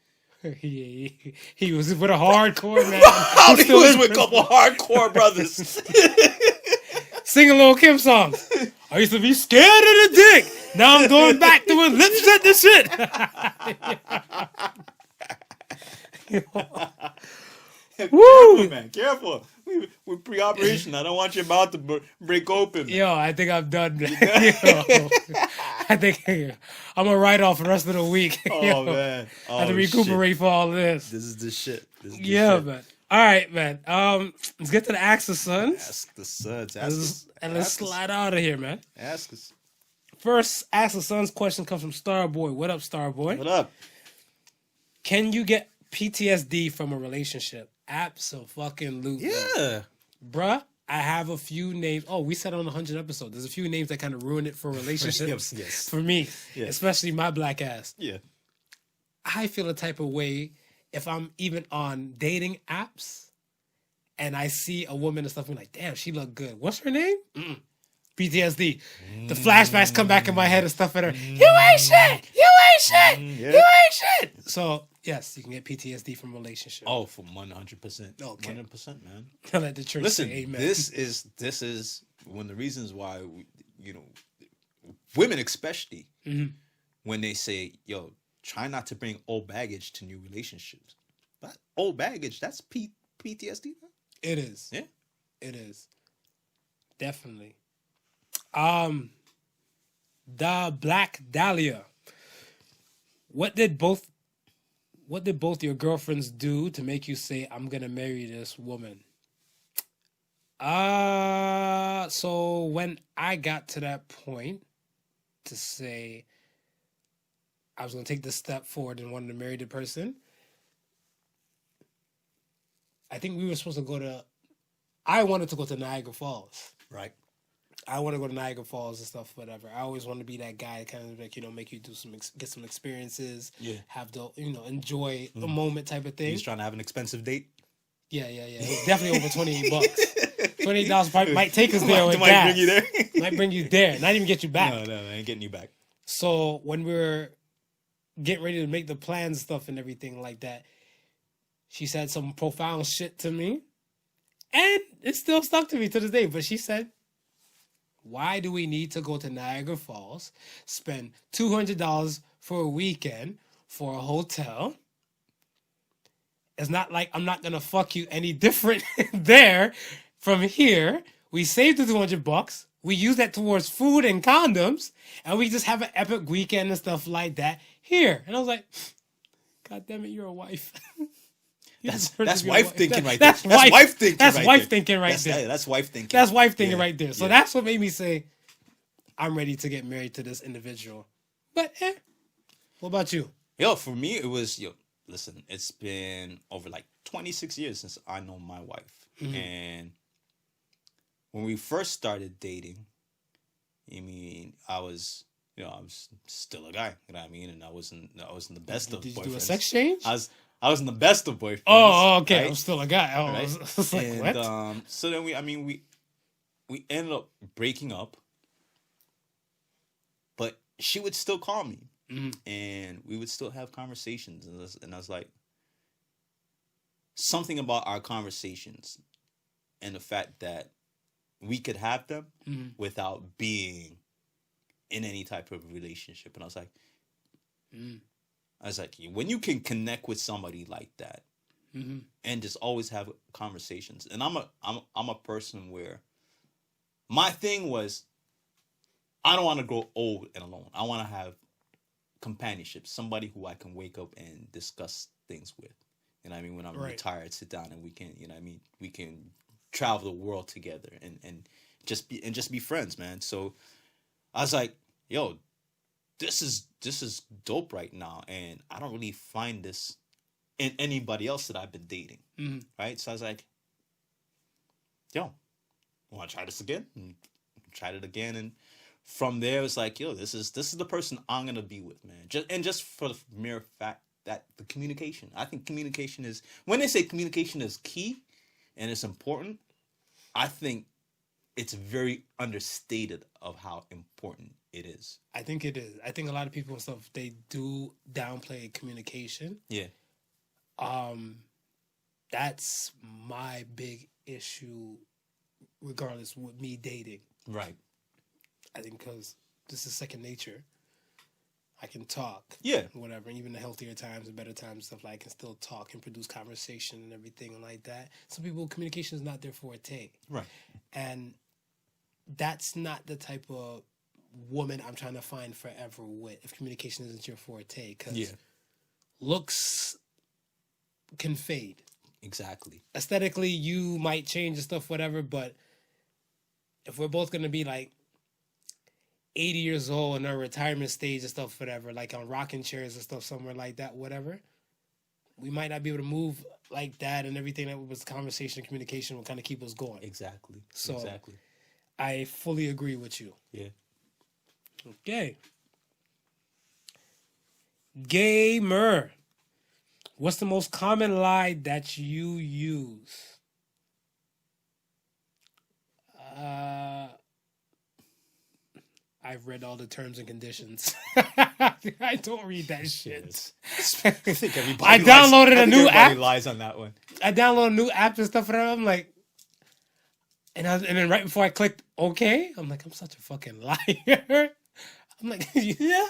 He was with a hardcore man. He was with a couple hardcore brothers. Sing a little Kim song. I used to be scared of the dick. Now I'm going back to a lip shit to shit. Woo! Careful, man. Careful. We're pre-operation. I don't want your mouth to break open. Man. Yo, I think I'm done. Yo, I think I'm going to write off the rest of the week. Oh, man. Oh, I have to recuperate for all this. This is the shit. Yeah, man. All right, man. Let's get to the Ask the Sons. Ask the Sons. Let's slide out of here, man. Ask us. First Ask the Sons question comes from Starboy. What up, Starboy? What up? Can you get PTSD from a relationship? Absolutely. Yeah. Bruh, I have a few names. Oh, we said on 100 episodes. There's a few names that kind of ruin it for relationships. Yes. For me, Yeah. especially my black ass. Yeah. I feel a type of way if I'm even on dating apps and I see a woman and stuff, I'm like, damn, she look good. What's her name? PTSD. The flashbacks come back in my head and stuff at her. You ain't shit. You ain't shit. Yeah. You ain't shit. So, yes, you can get PTSD from relationships. Oh, for 100%. Okay. 100%, man. Let the church Listen, say amen. this is one of the reasons why, women especially, when they say, yo, try not to bring old baggage to new relationships. But old baggage, that's PTSD, man. It is. Yeah. It is. Definitely. The Black Dahlia. What did both your girlfriends do to make you say, I'm gonna marry this woman? So when I got to that point to say I was gonna take this step forward and wanted to marry the person, I think we were supposed to I wanted to go to Niagara Falls. Right. I want to go to Niagara Falls and stuff, whatever. I always want to be that guy, kind of like, make you do get some experiences. Yeah. Have the, enjoy the moment type of thing. He's trying to have an expensive date. Yeah. It's definitely over $28. $28 probably might take us there with might gas. bring you there. Might bring you there. Not even get you back. No, I ain't getting you back. So when we were getting ready to make the plans stuff and everything like that, she said some profound shit to me. And it still stuck to me to this day. But she said, why do we need to go to Niagara Falls, spend $200 for a weekend for a hotel? It's not like I'm not going to fuck you any different there from here. We saved the $200. We use that towards food and condoms. And we just have an epic weekend and stuff like that here. And I was like, God damn it, you're a wife. That's wife thinking right there. That's wife thinking right there. That's wife thinking right there. That's wife thinking. That's wife thinking right there. So that's what made me say, I'm ready to get married to this individual. But, what about you? Yo, for me, it was, listen, it's been over like 26 years since I know my wife. Mm-hmm. And when we first started dating, I was still a guy, you know what I mean? And I wasn't the best of boyfriends. Did you do a sex change? I wasn't the best of boyfriends. Oh, okay. Right? I'm still a guy. Right? I was like, and, what? So then we ended up breaking up, but she would still call me, and we would still have conversations, and I was like, something about our conversations and the fact that we could have them without being in any type of relationship, and I was like, when you can connect with somebody like that, and just always have conversations. And I'm a person where my thing was, I don't want to grow old and alone. I want to have companionship, somebody who I can wake up and discuss things with. You know what I mean? When I'm retired, sit down and we can, we can travel the world together and just be friends, man. So I was like, yo, this is dope right now, and I don't really find this in anybody else that I've been dating, right? So I was like, yo, want to try this again? And tried it again, and from there, it's like, yo, this is the person I'm gonna be with, man. Just for the mere fact that the communication. I think communication is, when they say communication is key and it's important, I think it's very understated of how important it is. I think it is. I think a lot of people and stuff, they do downplay communication. Yeah. That's my big issue, regardless with me dating. Right. I think because this is second nature. I can talk. Yeah. Whatever. And even the healthier times and better times, stuff like I can still talk and produce conversation and everything like that. Some people, communication is not their forte. Right. And that's not the type of woman I'm trying to find forever with if communication isn't your forte. Because looks can fade. Exactly. Aesthetically, you might change and stuff, whatever, but if we're both going to be like 80 years old in our retirement stage and stuff, whatever, like on rocking chairs and stuff, somewhere like that, whatever, we might not be able to move like that, and everything that was conversation and communication will kind of keep us going. Exactly. So exactly. I fully agree with you. Yeah. Okay. Gamer. What's the most common lie that you use? I've read all the terms and conditions. I don't read that shit. I think everybody I downloaded a new app. Lies on that one. I downloaded a new app and stuff, and I'm like, and then right before I clicked OK, I'm like, I'm such a fucking liar. I'm like, yeah,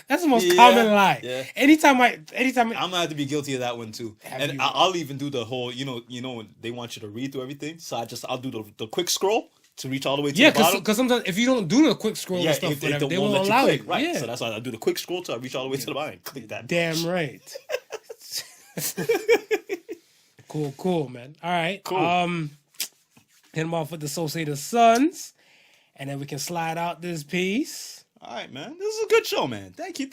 that's the most common lie. Yeah. Anytime I'm gonna have to be guilty of that one too. And I'll even do the whole, you know, when they want you to read through everything. So I'll do the quick scroll to reach all the way to the bottom. Because sometimes if you don't do the quick scroll and stuff, whatever, they won't allow it. Right. Yeah. So that's why I do the quick scroll till I reach all the way to the bottom and click that. Damn right. Cool, man. All right. Cool. Hit them off with the So Say the Sons, and then we can slide out this piece. All right, man. This is a good show, man. Thank you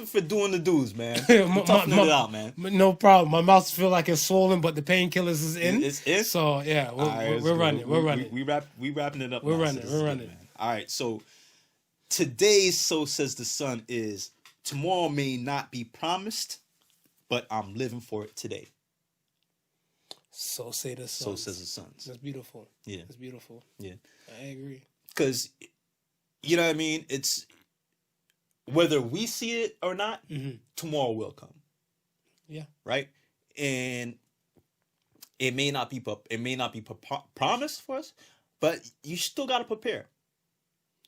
for doing the dues, man. Toughening it out, man. No problem. My mouth feel like it's swollen, but the painkillers is in. It's in. So yeah, we're running. We're running. We wrapping it up. We're now, running. so We're running. Good, all right. So today's So Says the Sun is tomorrow may not be promised, but I'm living for it today. So say the Sons. So says the Sons. That's beautiful. Yeah. That's beautiful. Yeah. I agree. Because, you know what I mean? It's whether we see it or not, tomorrow will come. Yeah. Right? And it may not be promised for us, but you still got to prepare.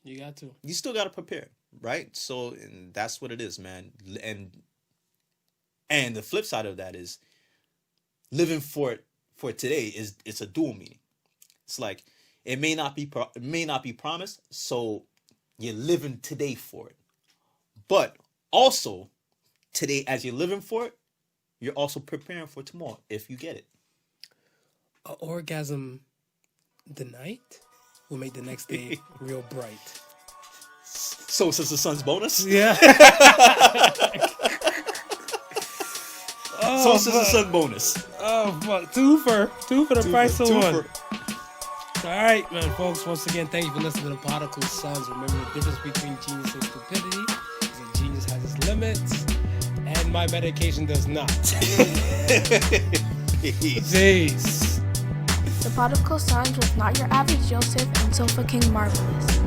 You got to. You still got to prepare, right? So, and that's what it is, man. And the flip side of that is living for today it's a dual meaning. It's like it may not be promised, so you're living today for it. But also today, as you're living for it, you're also preparing for tomorrow if you get it. An orgasm the night will make the next day real bright. So says the Sun's bonus. Yeah. So says the Sun bonus. Oh fuck! Two for the price of one. All right, man, folks. Once again, thank you for listening to the Podical Sons. Remember, the difference between genius and stupidity is that genius has its limits, and my medication does not. Jeez. The Podical Sons was not your average Joseph and Sofa King Marvelous.